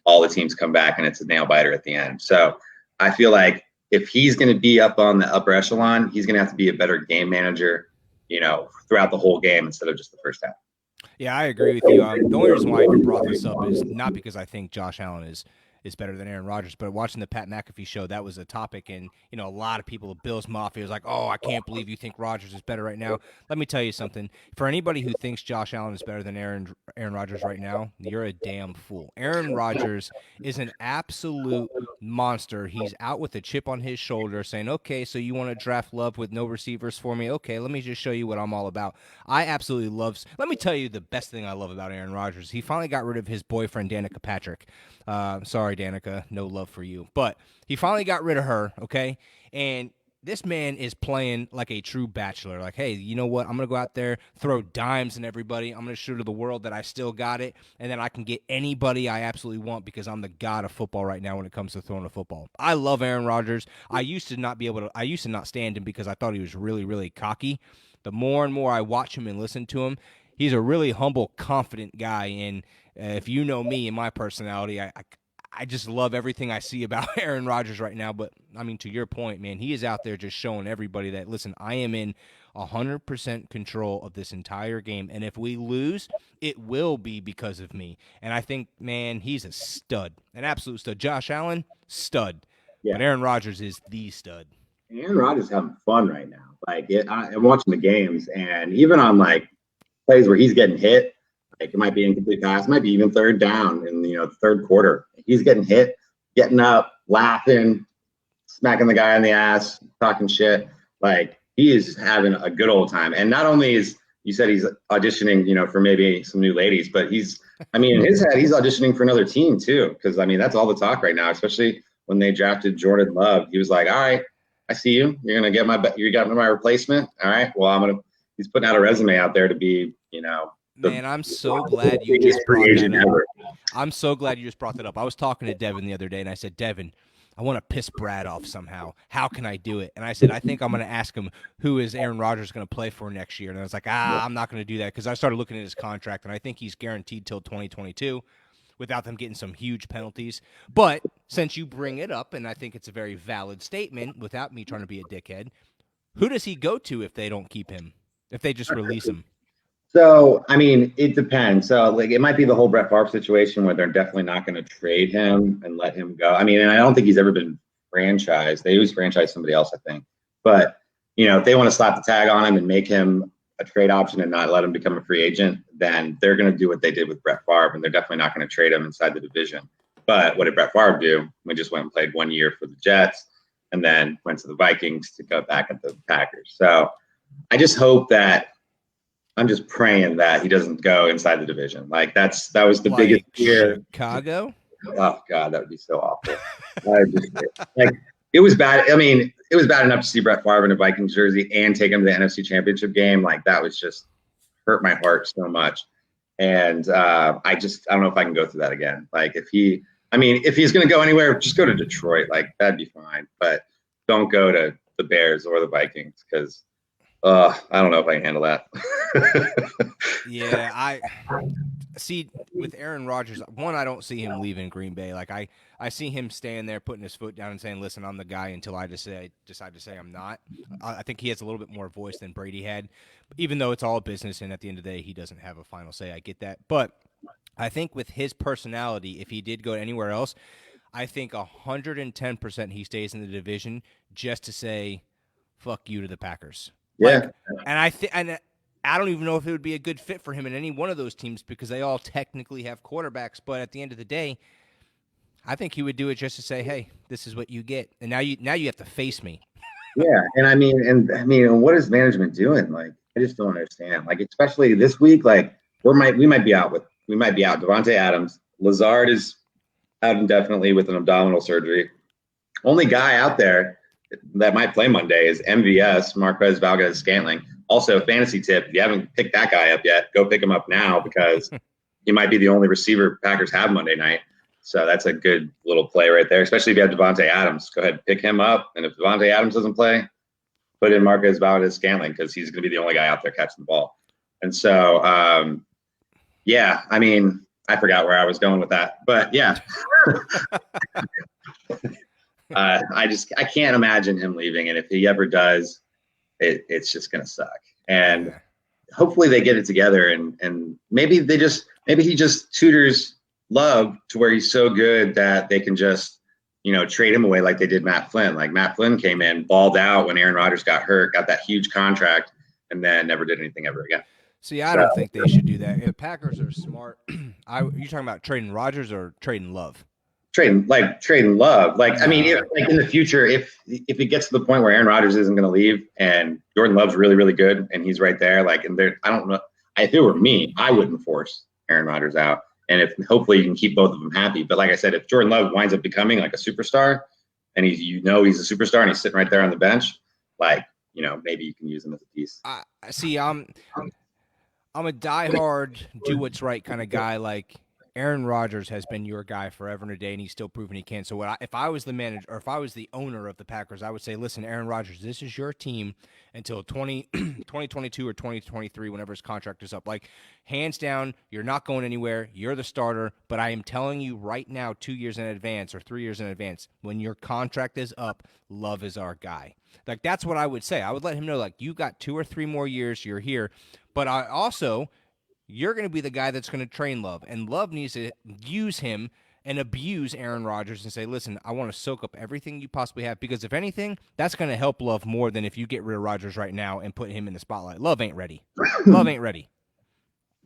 all the teams come back, and it's a nail biter at the end. So I feel like if he's going to be up on the upper echelon, he's going to have to be a better game manager, throughout the whole game instead of just the first half. Yeah, I agree with you. The only reason why I even brought this up is not because I think Josh Allen is is better than Aaron Rodgers. But watching the Pat McAfee show, that was a topic, and a lot of people, the Bills Mafia, was like, "Oh, I can't believe you think Rodgers is better right now." Let me tell you something. For anybody who thinks Josh Allen is better than Aaron Rodgers right now, you're a damn fool. Aaron Rodgers is an absolute monster. He's out with a chip on his shoulder, saying, "Okay, so you want to draft Love with no receivers for me? Okay, let me just show you what I'm all about." I absolutely love. Let me tell you the best thing I love about Aaron Rodgers. He finally got rid of his boyfriend Danica Patrick. Sorry, Danica, no love for you, but he finally got rid of her. Okay, and this man is playing like a true bachelor. Like, hey, you know what? I'm going to go out there, throw dimes in everybody. I'm going to show to the world that I still got it, and then I can get anybody I absolutely want because I'm the god of football right now when it comes to throwing a football. I love Aaron Rodgers. I used to not stand him because I thought he was really, really cocky. The more and more I watch him and listen to him, he's a really humble, confident guy. And if you know me and my personality, I just love everything I see about Aaron Rodgers right now. But, I mean, to your point, man, he is out there just showing everybody that, listen, I am in 100% control of this entire game. And if we lose, it will be because of me. And I think, man, he's a stud, an absolute stud. Josh Allen, stud. Yeah. But Aaron Rodgers is the stud. Aaron Rodgers is having fun right now. I'm watching the games, and even on plays where he's getting hit, it might be incomplete pass, might be even third down in the third quarter. He's getting hit, getting up, laughing, smacking the guy in the ass, talking shit. He is having a good old time. And not only you said he's auditioning, for maybe some new ladies, but in his head, he's auditioning for another team too. Because that's all the talk right now, especially when they drafted Jordan Love. He was like, all right, I see you. You're gonna get you got my replacement. All right. Well, he's putting out a resume out there to be, Man, I'm so glad you just brought that up. I'm so glad you just brought that up. I was talking to Devin the other day, and I said, Devin, I want to piss Brad off somehow. How can I do it? And I said, I think I'm going to ask him who is Aaron Rodgers going to play for next year. And I was like, I'm not going to do that because I started looking at his contract, and I think he's guaranteed till 2022 without them getting some huge penalties. But since you bring it up, and I think it's a very valid statement without me trying to be a dickhead, who does he go to if they don't keep him, if they just release him? So, it depends. So, it might be the whole Brett Favre situation where they're definitely not going to trade him and let him go. And I don't think he's ever been franchised. They always franchise somebody else, I think. But, if they want to slap the tag on him and make him a trade option and not let him become a free agent, then they're going to do what they did with Brett Favre, and they're definitely not going to trade him inside the division. But what did Brett Favre do? We just went and played 1 year for the Jets and then went to the Vikings to go back at the Packers. So, I just hope that I'm just praying that he doesn't go inside the division. That was the biggest fear. Chicago? Oh God, that would be so awful. It was bad. It was bad enough to see Brett Favre in a Vikings jersey and take him to the NFC Championship game. That was just hurt my heart so much. And I don't know if I can go through that again. If he's going to go anywhere, just go to Detroit. That'd be fine. But don't go to the Bears or the Vikings because I don't know if I can handle that. Yeah, I see with Aaron Rodgers, I don't see him leaving Green Bay. I see him staying there, putting his foot down and saying, listen, I'm the guy until I decide to say I'm not. I think he has a little bit more voice than Brady had, even though it's all business, and at the end of the day, he doesn't have a final say. I get that. But I think with his personality, if he did go anywhere else, I think 110% he stays in the division just to say, fuck you to the Packers. Yeah. And I don't even know if it would be a good fit for him in any one of those teams because they all technically have quarterbacks. But at the end of the day, I think he would do it just to say, hey, this is what you get. And now you have to face me. Yeah. And what is management doing? I just don't understand. Especially this week, we might be out. Devontae Adams. Lazard is out indefinitely with an abdominal surgery. Only guy out there that might play Monday is MVS, Marquez Valdes-Scantling. Also, fantasy tip, if you haven't picked that guy up yet, go pick him up now because he might be the only receiver Packers have Monday night. So that's a good little play right there, especially if you have Devontae Adams. Go ahead and pick him up. And if Devontae Adams doesn't play, put in Marquez Valdes-Scantling because he's going to be the only guy out there catching the ball. And so, I forgot where I was going with that. But, yeah. I can't imagine him leaving. And if he ever does, it's just going to suck. And hopefully they get it together and maybe he just tutors Love to where he's so good that they can just, trade him away like they did Matt Flynn. Like Matt Flynn came in, balled out when Aaron Rodgers got hurt, got that huge contract, and then never did anything ever again. See, I So don't think they should do that. If the Packers are smart, you talking about trading Rodgers or trading Love? trading Love. Like I mean, Nah. like in the future, if it gets to the point where Aaron Rodgers isn't going to leave and Jordan Love's really really good and he's right there, like and there, I don't know. If it were me, I wouldn't force Aaron Rodgers out. And if hopefully you can keep both of them happy. But like I said, if Jordan Love winds up becoming like a superstar, and he's he's a superstar and he's sitting right there on the bench, like maybe you can use him as a piece. I see. I'm a diehard, do what's right kind of guy. Like Aaron Rodgers has been your guy forever and a day, and he's still proving he can. So if I was the manager or if I was the owner of the Packers, I would say, listen, Aaron Rodgers, this is your team until 2022 or 2023, whenever his contract is up. Like, hands down, you're not going anywhere. You're the starter. But I am telling you right now, 2 years in advance or 3 years in advance, when your contract is up, Love is our guy. Like, that's what I would say. I would let him know, like, you got 2 or 3 more years. You're here. But I also, you're going to be the guy that's going to train Love. And Love needs to use him and abuse Aaron Rodgers and say, listen, I want to soak up everything you possibly have. Because if anything, that's going to help Love more than if you get rid of Rodgers right now and put him in the spotlight. Love ain't ready. Love ain't ready.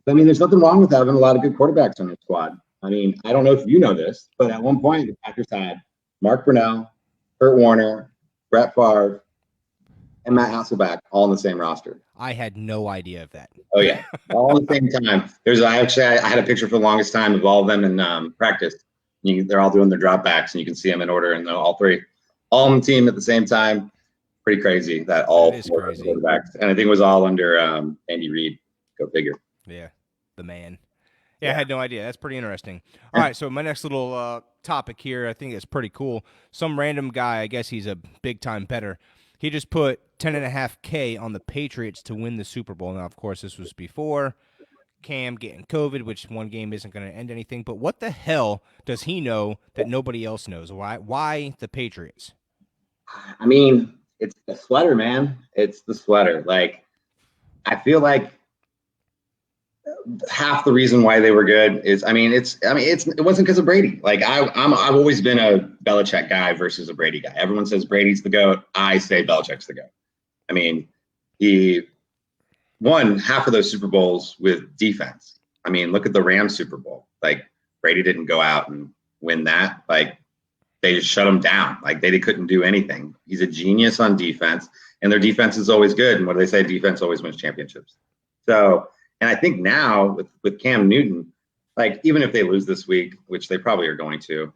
I mean, there's nothing wrong with having a lot of good quarterbacks on your squad. I mean, I don't know if you know this, but at one point, the Packers had Mark Brunell, Kurt Warner, Brett Favre, and Matt Hasselbeck all on the same roster. I had no idea of that. Oh yeah, all at the same time. I had a picture for the longest time of all of them in practice. They're all doing their dropbacks, and you can see them in order, and all three, all on the team at the same time. Pretty crazy that all four quarterbacks, and I think it was all under Andy Reid. Go figure. Yeah, the man. Yeah, I had no idea. That's pretty interesting. All right, so my next little topic here, I think it's pretty cool. Some random guy, I guess he's a big-time bettor. He just put $10.5K on the Patriots to win the Super Bowl. Now, of course, this was before Cam getting COVID, which one game isn't going to end anything. But what the hell does he know that nobody else knows? Why the Patriots? I mean, it's the sweater, man. It's the sweater. Like, I feel like half the reason why they were good is, it wasn't because of Brady. Like I've always been a Belichick guy versus a Brady guy. Everyone says Brady's the GOAT. I say Belichick's the GOAT. I mean, he won half of those Super Bowls with defense. I mean, look at the Rams Super Bowl. Like Brady didn't go out and win that. Like they just shut him down. Like they couldn't do anything. He's a genius on defense, and their defense is always good. And what do they say? Defense always wins championships. So. And I think now with Cam Newton, like even if they lose this week, which they probably are going to,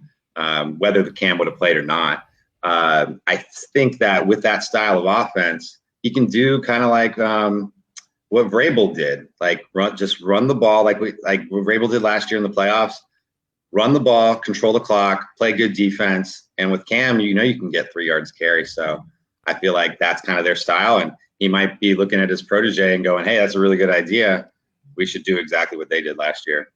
whether the Cam would have played or not, I think that with that style of offense, he can do kind of like what Vrabel did, like run the ball like what Vrabel did last year in the playoffs. Run the ball, control the clock, play good defense, and with Cam, you can get 3 yards carry. So I feel like that's kind of their style, and he might be looking at his protege and going, "Hey, that's a really good idea. We should do exactly what they did last year."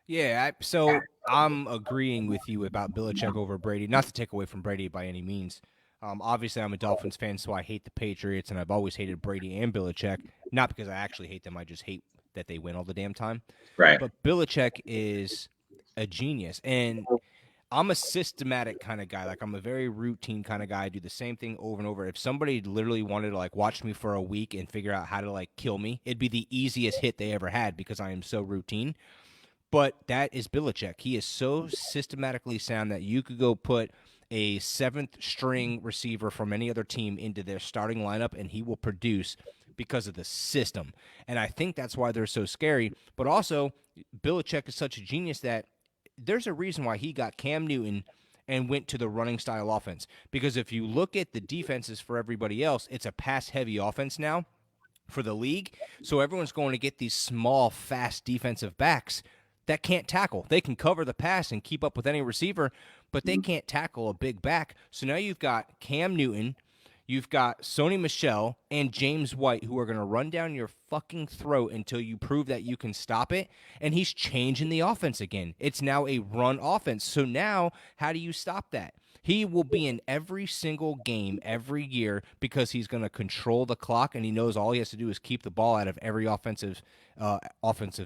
Yeah, so I'm agreeing with you about Belichick over Brady. Not to take away from Brady by any means. Obviously, I'm a Dolphins fan, so I hate the Patriots, and I've always hated Brady and Belichick. Not because I actually hate them. I just hate that they win all the damn time. Right. But Belichick is a genius, and I'm a systematic kind of guy. Like, I'm a very routine kind of guy. I do the same thing over and over. If somebody literally wanted to, like, watch me for a week and figure out how to, like, kill me, it'd be the easiest hit they ever had because I am so routine. But that is Belichick. He is so systematically sound that you could go put a 7th-string receiver from any other team into their starting lineup, and he will produce because of the system. And I think that's why they're so scary. But also, Belichick is such a genius that there's a reason why he got Cam Newton and went to the running style offense. Because if you look at the defenses for everybody else, it's a pass-heavy offense now for the league. So everyone's going to get these small, fast defensive backs that can't tackle. They can cover the pass and keep up with any receiver, but they can't tackle a big back. So now you've got Cam Newton, you've got Sony Michel, and James White, who are going to run down your fucking throat until you prove that you can stop it. And he's changing the offense again. It's now a run offense. So now, how do you stop that? He will be in every single game every year because he's going to control the clock, and he knows all he has to do is keep the ball out of every offensive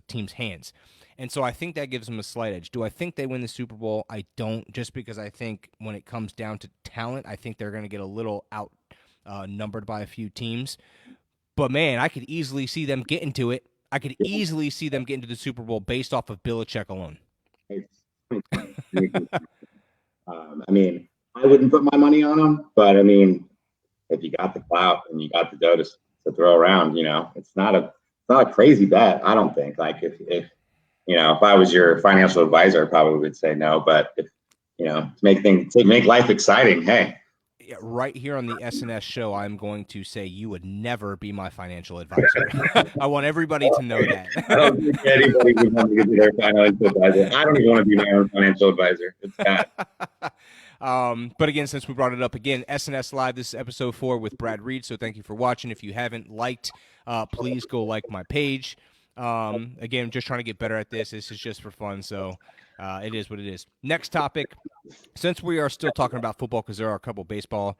team's hands. And so I think that gives him a slight edge. Do I think they win the Super Bowl? I don't, just because I think when it comes down to talent, I think they're going to get a little out numbered by a few teams. But, man, I could easily see them getting to it. I could easily see them getting to the Super Bowl based off of Belichick alone. I mean, I wouldn't put my money on them, but I mean, if you got the clout and you got the dough to throw around, it's not a crazy bet. I don't think. Like if I was your financial advisor, I probably would say no. But if to make life exciting, hey. Yeah, right here on the SNS show, I'm going to say you would never be my financial advisor. I want everybody to know that. I don't think anybody would want to be their financial advisor. I don't even want to be my own financial advisor. It's bad. But again, since we brought it up again, SNS Live, this is episode 4 with Brad Reed. So thank you for watching. If you haven't liked, please go like my page. Again, just trying to get better at this. This is just for fun. So it is what it is. Next topic. Since we are still talking about football, because there are a couple baseball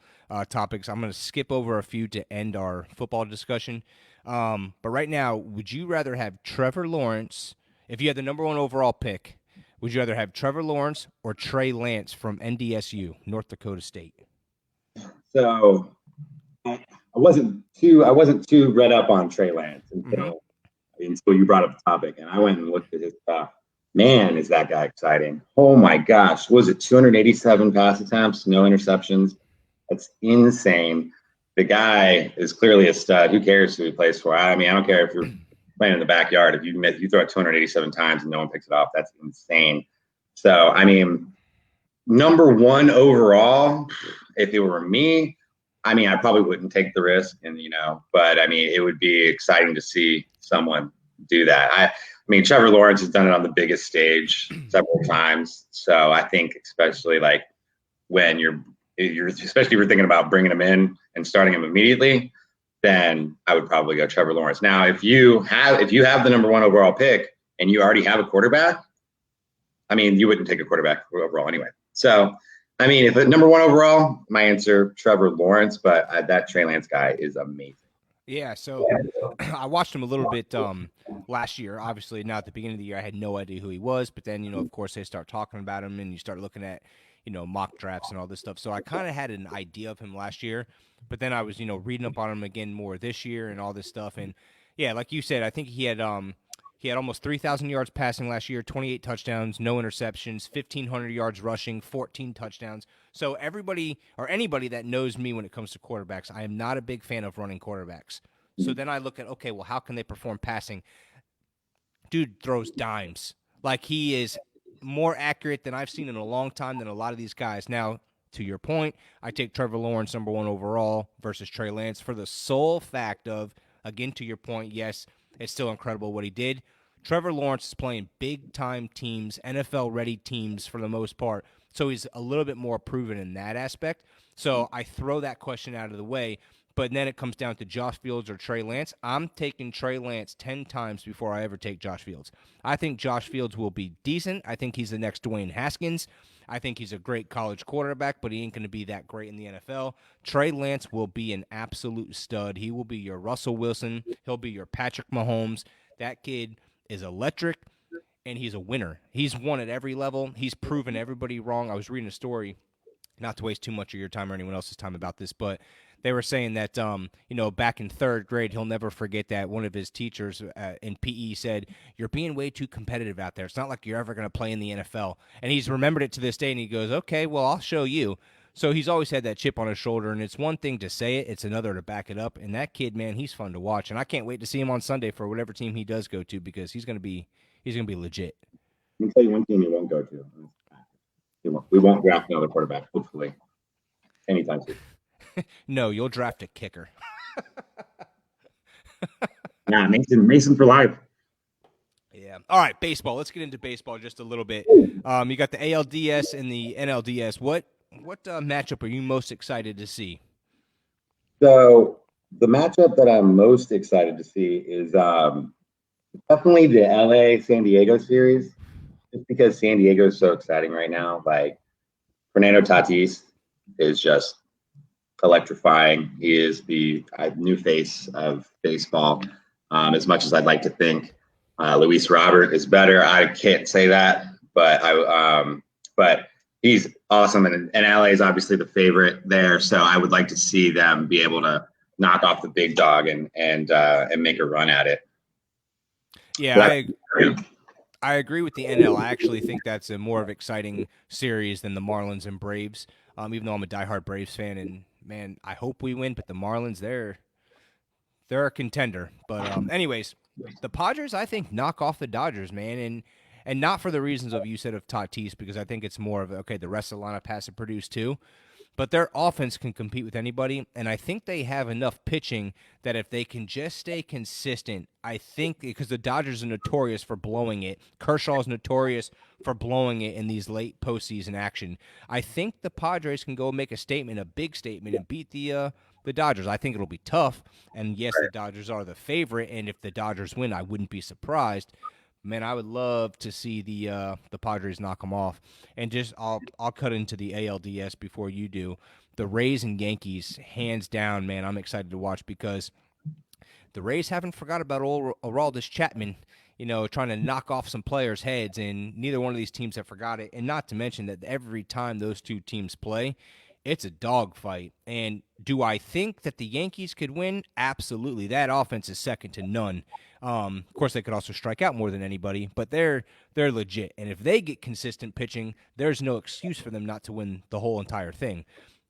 topics, I'm going to skip over a few to end our football discussion. But right now, would you rather have Trevor Lawrence, if you had the number 1 overall pick, would you rather have Trevor Lawrence or Trey Lance from NDSU, North Dakota State? So I wasn't too read up on Trey Lance until you brought up the topic, and I went and looked at his stuff. Man, is that guy exciting. Oh, my gosh. Was it 287 pass attempts, no interceptions? That's insane. The guy is clearly a stud. Who cares who he plays for? I mean, I don't care if you're playing in the backyard. If you throw it 287 times and no one picks it off, that's insane. So, I mean, number 1 overall, if it were me, I mean, I probably wouldn't take the risk, but I mean, it would be exciting to see someone do that. I mean, Trevor Lawrence has done it on the biggest stage several times. So I think especially like when especially if you're thinking about bringing him in and starting him immediately, then I would probably go Trevor Lawrence. Now, if you have the number 1 overall pick and you already have a quarterback, I mean, you wouldn't take a quarterback overall anyway. So, I mean, if at number 1 overall, my answer, Trevor Lawrence, but that Trey Lance guy is amazing. Yeah, so I watched him a little bit last year. Obviously, now at the beginning of the year, I had no idea who he was. But then, of course, they start talking about him, and you start looking at, mock drafts and all this stuff. So I kind of had an idea of him last year. But then I was, reading up on him again more this year and all this stuff. And, yeah, like you said, I think he had almost 3,000 yards passing last year, 28 touchdowns, no interceptions, 1,500 yards rushing, 14 touchdowns. So everybody or anybody that knows me when it comes to quarterbacks, I am not a big fan of running quarterbacks. So then I look at, okay, well, how can they perform passing? Dude throws dimes. Like, he is more accurate than I've seen in a long time than a lot of these guys. Now, to your point, I take Trevor Lawrence number 1 overall versus Trey Lance for the sole fact of, again, to your point, yes, it's still incredible what he did. Trevor Lawrence is playing big-time teams, NFL-ready teams for the most part, so he's a little bit more proven in that aspect. So I throw that question out of the way, but then it comes down to Josh Fields or Trey Lance. I'm taking Trey Lance 10 times before I ever take Josh Fields. I think Josh Fields will be decent. I think he's the next Dwayne Haskins. I think he's a great college quarterback, but he ain't going to be that great in the NFL. Trey Lance will be an absolute stud. He will be your Russell Wilson. He'll be your Patrick Mahomes. That kid is electric, and he's a winner. He's won at every level. He's proven everybody wrong. I was reading a story, not to waste too much of your time or anyone else's time about this, but they were saying that, back in 3rd grade, he'll never forget that one of his teachers in PE said, "You're being way too competitive out there. It's not like you're ever going to play in the NFL." And he's remembered it to this day, and he goes, "Okay, well, I'll show you." So he's always had that chip on his shoulder, and it's one thing to say it, it's another to back it up. And that kid, man, he's fun to watch, and I can't wait to see him on Sunday for whatever team he does go to because he's going to be legit. Let me tell you one team he won't go to. We won't draft another quarterback, hopefully, anytime soon. No, you'll draft a kicker. Nah, Mason for life. Yeah. All right, baseball. Let's get into baseball just a little bit. You got the ALDS and the NLDS. What matchup are you most excited to see? So the matchup that I'm most excited to see is definitely the LA-San Diego series, just because San Diego is so exciting right now. Like Fernando Tatis is just electrifying. He is the new face of baseball. As much as I'd like to think Luis Robert is better, I can't say that, but he's awesome, and LA is obviously the favorite there. So I would like to see them be able to knock off the big dog and make a run at it. Yeah, I agree with the NL. I actually think that's a more of exciting series than the Marlins and Braves. Even though I'm a diehard Braves fan, and man, I hope we win. But the Marlins, they're a contender. But anyways, the Padres, I think, knock off the Dodgers, man, and not for the reasons of you said of Tatis, because I think it's more of okay, the rest of the lineup has to produce too. But their offense can compete with anybody, and I think they have enough pitching that if they can just stay consistent, I think because the Dodgers are notorious for blowing it, Kershaw is notorious for blowing it in these late postseason action. I think the Padres can go make a statement, a big statement, and beat the Dodgers. I think it'll be tough, and yes, the Dodgers are the favorite, and if the Dodgers win, I wouldn't be surprised. Man, I would love to see the Padres knock them off. And just I'll cut into the ALDS before you do. The Rays and Yankees, hands down, man. I'm excited to watch because the Rays haven't forgot about old Aroldis Chapman, trying to knock off some players' heads, and neither one of these teams have forgot it. And not to mention that every time those two teams play, it's a dogfight. And do I think that the Yankees could win? Absolutely. That offense is second to none. Of course, they could also strike out more than anybody, but they're legit. And if they get consistent pitching, there's no excuse for them not to win the whole entire thing.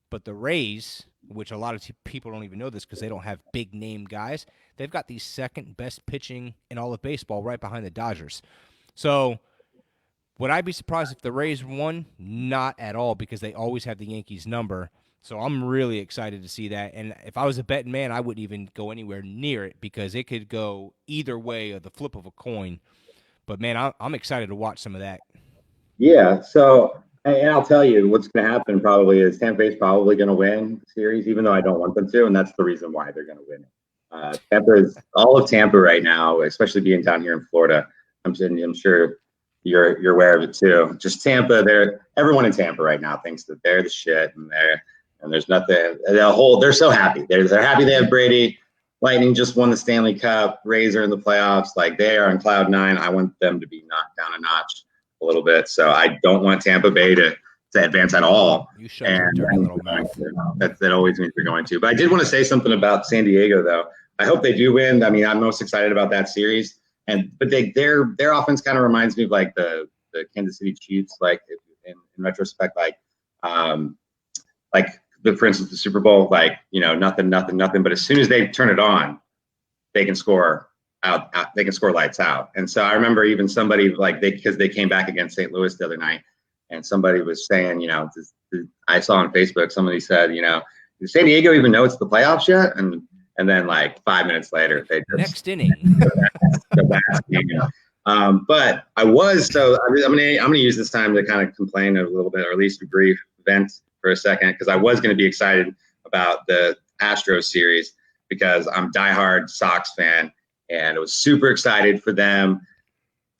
But the Rays, which a lot of people don't even know this because they don't have big name guys, they've got the second best pitching in all of baseball right behind the Dodgers. So would I be surprised if the Rays won? Not at all, because they always have the Yankees number. So I'm really excited to see that. And if I was a betting man, I wouldn't even go anywhere near it because it could go either way of the flip of a coin. But, man, I'm excited to watch some of that. Yeah. So, and I'll tell you what's going to happen probably is Tampa Bay's probably going to win the series, even though I don't want them to. And that's the reason why they're going to win it. Tampa is all of Tampa right now, especially being down here in Florida. I'm sure you're aware of it too. Just Tampa, everyone in Tampa right now thinks that they're the shit, and there's nothing. They're so happy. They're happy they have Brady. Lightning just won the Stanley Cup. Rays are in the playoffs. Like, they are on cloud nine. I want them to be knocked down a notch a little bit. So I don't want Tampa Bay to advance at all. You shut your dirty little mouth. That always means they're going to. But I did want to say something about San Diego, though. I hope they do win. I mean, I'm most excited about that series. But their offense kind of reminds me of like the Kansas City Chiefs, like in retrospect, for instance, the Super Bowl, nothing. But as soon as they turn it on, they can score out. They can score lights out. And so I remember even somebody because they came back against St. Louis the other night, and somebody was saying, I saw on Facebook, somebody said, does San Diego even know it's the playoffs yet? And then 5 minutes later, they just next inning. the last game. But I'm gonna use this time to kind of complain a little bit, or at least a brief vent for a second, because I was going to be excited about the Astros series because I'm a diehard Sox fan, and I was super excited for them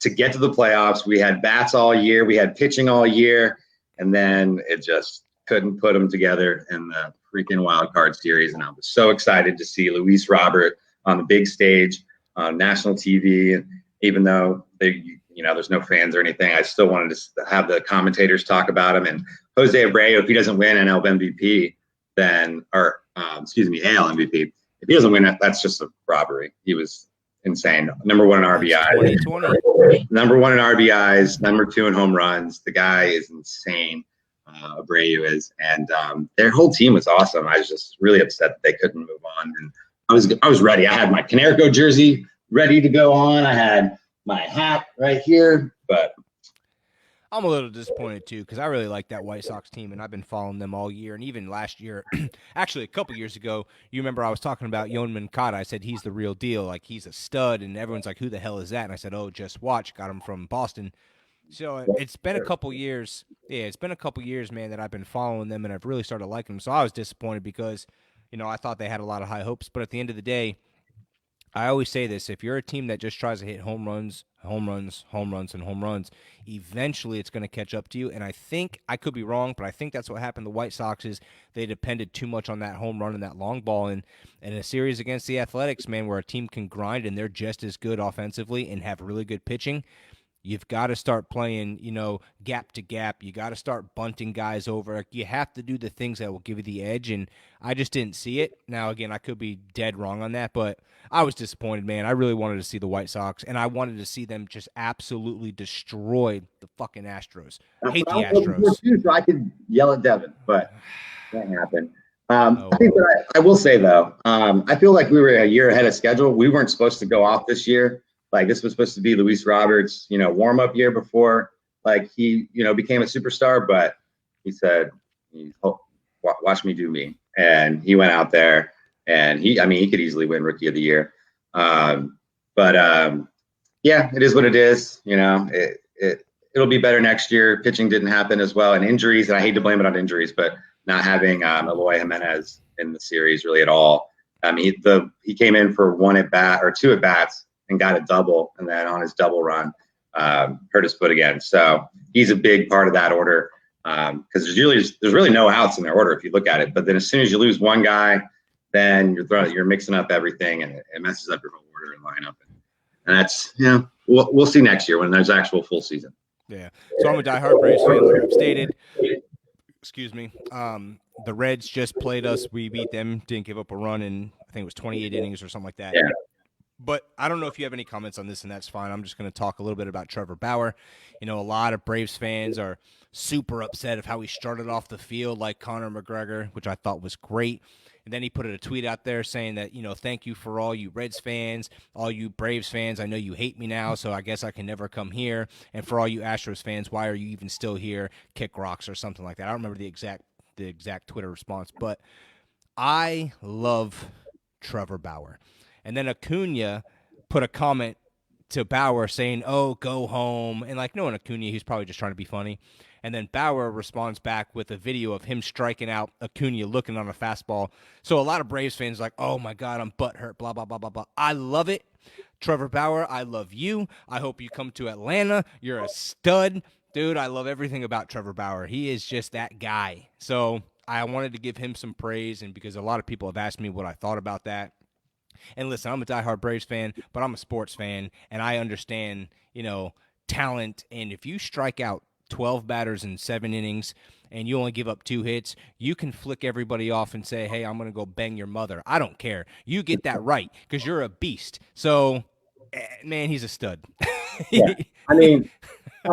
to get to the playoffs. We had bats all year, we had pitching all year, and then it just couldn't put them together in the freaking wild card series. And I was so excited to see Luis Robert on the big stage on national TV. And even though there's no fans or anything, I still wanted to have the commentators talk about him. And Jose Abreu, if he doesn't win NL MVP, AL MVP, if he doesn't win it, that's just a robbery. He was insane. Number one in RBIs. Number one in RBIs, number two in home runs. The guy is insane. Abreu is, and their whole team was awesome. I was just really upset that they couldn't move on, and I was ready. I had my Canerico jersey ready to go on. I had my hat right here, but I'm a little disappointed too because I really like that White Sox team, and I've been following them all year, and even last year. Actually, a couple years ago, you remember I was talking about Yoan Moncada. I said he's the real deal, like he's a stud, and everyone's like, "Who the hell is that?" And I said, "Oh, just watch." Got him from Boston. So it's been a couple years. Yeah, it's been a couple years, man, that I've been following them, and I've really started liking them. So I was disappointed because, I thought they had a lot of high hopes. But at the end of the day, I always say this: if you're a team that just tries to hit home runs, home runs, home runs, and home runs, eventually it's going to catch up to you. And I think I could be wrong, but I think that's what happened to the White Sox is they depended too much on that home run and that long ball. And in a series against the Athletics, man, where a team can grind and they're just as good offensively and have really good pitching, you've got to start playing, gap to gap. You got to start bunting guys over. You have to do the things that will give you the edge. And I just didn't see it. Now, again, I could be dead wrong on that, but I was disappointed, man. I really wanted to see the White Sox, and I wanted to see them just absolutely destroy the fucking Astros. I That's hate what I the was looking for Astros. too, so I could yell at Devin, but that happened. Oh, I think well. that I will say though, I feel like we were a year ahead of schedule. We weren't supposed to go off this year. Like this was supposed to be Luis Roberts, warm up year before like he, became a superstar. But he said, "Oh, watch me do me," and he went out there and he could easily win Rookie of the Year. But yeah, it is what it is. It'll be better next year. Pitching didn't happen as well, and injuries. And I hate to blame it on injuries, but not having Eloy Jimenez in the series really at all. He came in for one at bat or two at bats and got a double, and then on his double run, hurt his foot again. So he's a big part of that order because there's really no outs in their order if you look at it. But then as soon as you lose one guy, then you're mixing up everything, and it messes up your whole order and lineup. And that's we'll see next year when there's actual full season. Yeah. So I'm a diehard Braves fan, like I've stated. Excuse me. The Reds just played us. We beat them. Didn't give up a run in, I think it was 28 innings or something like that. Yeah. But I don't know if you have any comments on this, and that's fine. I'm just going to talk a little bit about Trevor Bauer. A lot of Braves fans are super upset of how he started off the field like Conor McGregor, which I thought was great. And then he put a tweet out there saying that, thank you for all you Reds fans, all you Braves fans. I know you hate me now, so I guess I can never come here. And for all you Astros fans, why are you even still here? Kick rocks or something like that. I don't remember the exact Twitter response, but I love Trevor Bauer. And then Acuna put a comment to Bauer saying, "Oh, go home." And knowing Acuna, he's probably just trying to be funny. And then Bauer responds back with a video of him striking out Acuna looking on a fastball. So a lot of Braves fans are like, "Oh my God, I'm butthurt, blah, blah, blah, blah, blah." I love it. Trevor Bauer, I love you. I hope you come to Atlanta. You're a stud. Dude, I love everything about Trevor Bauer. He is just that guy. So I wanted to give him some praise, and because a lot of people have asked me what I thought about that. And listen, I'm a diehard Braves fan, but I'm a sports fan, and I understand, talent. And if you strike out 12 batters in 7 innings and you only give up 2 hits, you can flick everybody off and say, "Hey, I'm going to go bang your mother." I don't care. You get that right because you're a beast. So, man, he's a stud. Yeah. I mean, I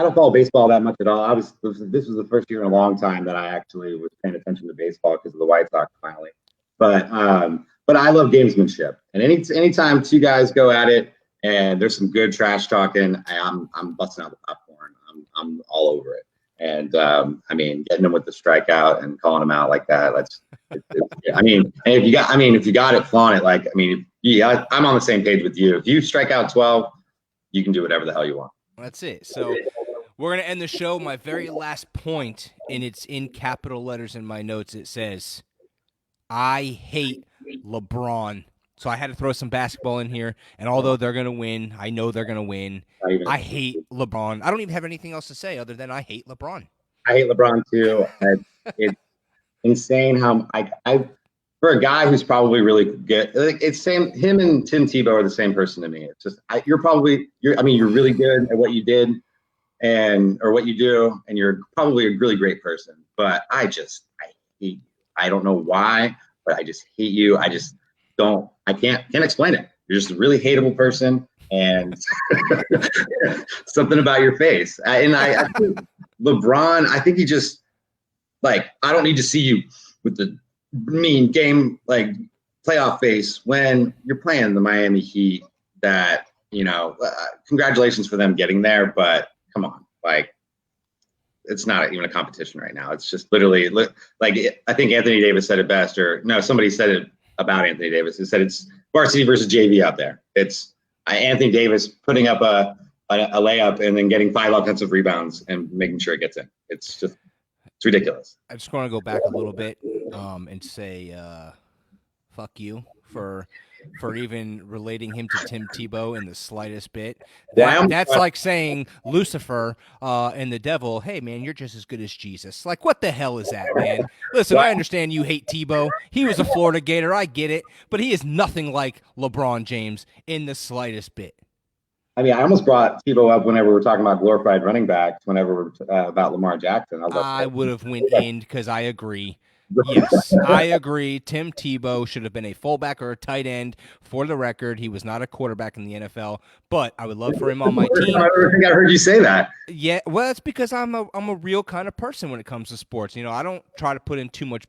don't follow baseball that much at all. This was the first year in a long time that I actually was paying attention to baseball because of the White Sox finally. But I love gamesmanship, and anytime two guys go at it and there's some good trash talking, I'm busting out the popcorn. I'm all over it. And getting them with the strikeout and calling them out like that. And if you got it, flaunt it. I'm on the same page with you. If you strike out 12, you can do whatever the hell you want. That's it. So we're going to end the show. My very last point, and it's in capital letters in my notes. It says, "I hate LeBron." So I had to throw some basketball in here. And although they're going to win, I know they're going to win. I hate LeBron. I don't even have anything else to say other than I hate LeBron. I hate LeBron too. It's insane how I for a guy who's probably really good. It's same. Him and Tim Tebow are the same person to me. It's just you're really good at what you did or what you do, and you're probably a really great person. But I hate you. I don't know why, but I just hate you. I just don't. I can't explain it. You're just a really hateable person, and something about your face. I think LeBron. I think he just I don't need to see you with the mean game playoff face when you're playing the Miami Heat. That congratulations for them getting there, but come on, it's not even a competition right now. It's just literally I think Anthony Davis said it best, or no, somebody said it about Anthony Davis. He said it's varsity versus JV out there. It's Anthony Davis putting up a layup and then getting 5 offensive rebounds and making sure it gets in. It's ridiculous. I just want to go back a little bit and say fuck you for for even relating him to Tim Tebow in the slightest bit. Well, That's like saying Lucifer and the devil, hey, man, you're just as good as Jesus. Like, what the hell is that, man? Listen, I understand you hate Tebow. He was a Florida Gator. I get it. But he is nothing like LeBron James in the slightest bit. I mean, I almost brought Tebow up whenever we were talking about glorified running backs, whenever we're about Lamar Jackson. I would have went in because I agree. Yes, I agree. Tim Tebow should have been a fullback or a tight end. For the record, he was not a quarterback in the NFL, but I would love for him on my team. I think I heard you say that. Yeah, well, it's because I'm a real kind of person when it comes to sports. You know, I don't try to put in too much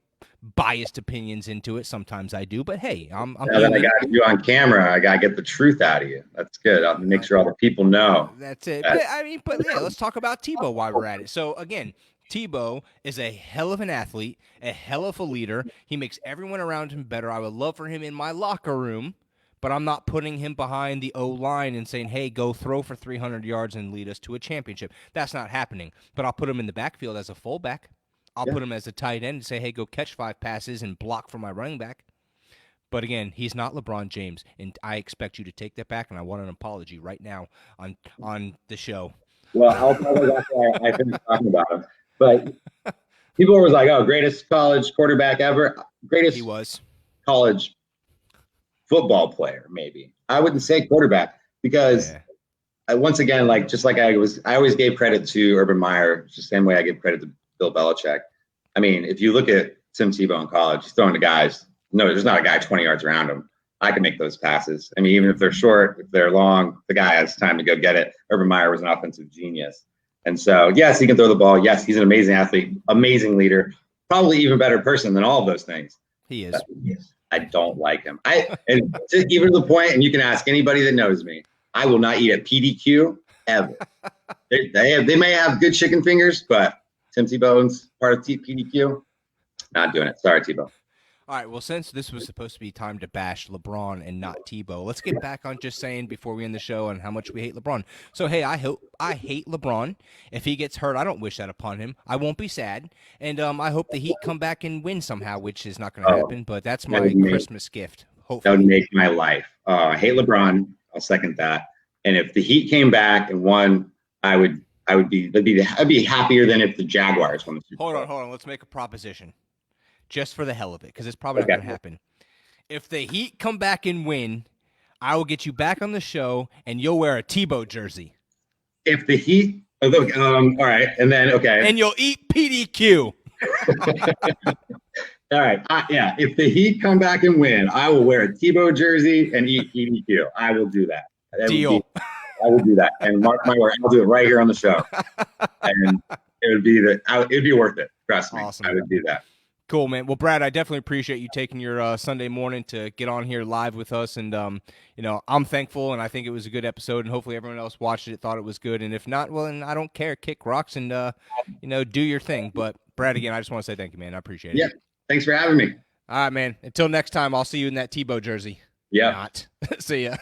biased opinions into it. Sometimes I do, but hey, I'm then I got you on camera. I got to get the truth out of you. That's good. I'll make sure all the people know. That's it. But yeah, let's talk about Tebow while we're at it. So again, Tebow is a hell of an athlete, a hell of a leader. He makes everyone around him better. I would love for him in my locker room, but I'm not putting him behind the O-line and saying, hey, go throw for 300 yards and lead us to a championship. That's not happening. But I'll put him in the backfield as a fullback. I'll put him as a tight end and say, hey, go catch 5 passes and block for my running back. But again, he's not LeBron James, and I expect you to take that back, and I want an apology right now on the show. Well, I'll probably after I finish talking about him. But people were like, oh, greatest college quarterback ever. Greatest he was college football player, maybe. I wouldn't say quarterback because once again, like just like I always gave credit to Urban Meyer, the same way I give credit to Bill Belichick. I mean, if you look at Tim Tebow in college, he's throwing to guys. No, there's not a guy 20 yards around him. I can make those passes. I mean, even if they're short, if they're long, the guy has time to go get it. Urban Meyer was an offensive genius. And so, yes, he can throw the ball. Yes, he's an amazing athlete, amazing leader, probably even better person than all of those things. He is. I don't like him. And even to the point, and you can ask anybody that knows me, I will not eat at PDQ ever. They may have good chicken fingers, but Tim Tebow's part of PDQ, not doing it. Sorry, Tebow. All right, well, since this was supposed to be time to bash LeBron and not Tebow, let's get back on just saying before we end the show and how much we hate LeBron. So, hey, I hate LeBron. If he gets hurt, I don't wish that upon him. I won't be sad. And I hope the Heat come back and win somehow, which is not going to happen, but that's my Christmas gift, hopefully. That would make my life. I hate LeBron. I'll second that. And if the Heat came back and won, I'd be happier than if the Jaguars won the Super Bowl. Hold on. Let's make a proposition. Just for the hell of it, because it's probably not going to happen. If the Heat come back and win, I will get you back on the show, and you'll wear a Tebow jersey. If the Heat, all right, and then and you'll eat PDQ. All right, yeah. If the Heat come back and win, I will wear a Tebow jersey and eat PDQ. I will do that. Deal. I will do that, and mark my word, I'll do it right here on the show, and it'd be worth it. Trust me, awesome. I would do that. Cool, man. Well, Brad, I definitely appreciate you taking your Sunday morning to get on here live with us. And, I'm thankful, and I think it was a good episode, and hopefully everyone else watched it, thought it was good. And if not, well, then I don't care. Kick rocks and, do your thing. But, Brad, again, I just want to say thank you, man. I appreciate it. Yeah, thanks for having me. All right, man. Until next time, I'll see you in that Tebow jersey. Yeah. Not. See ya.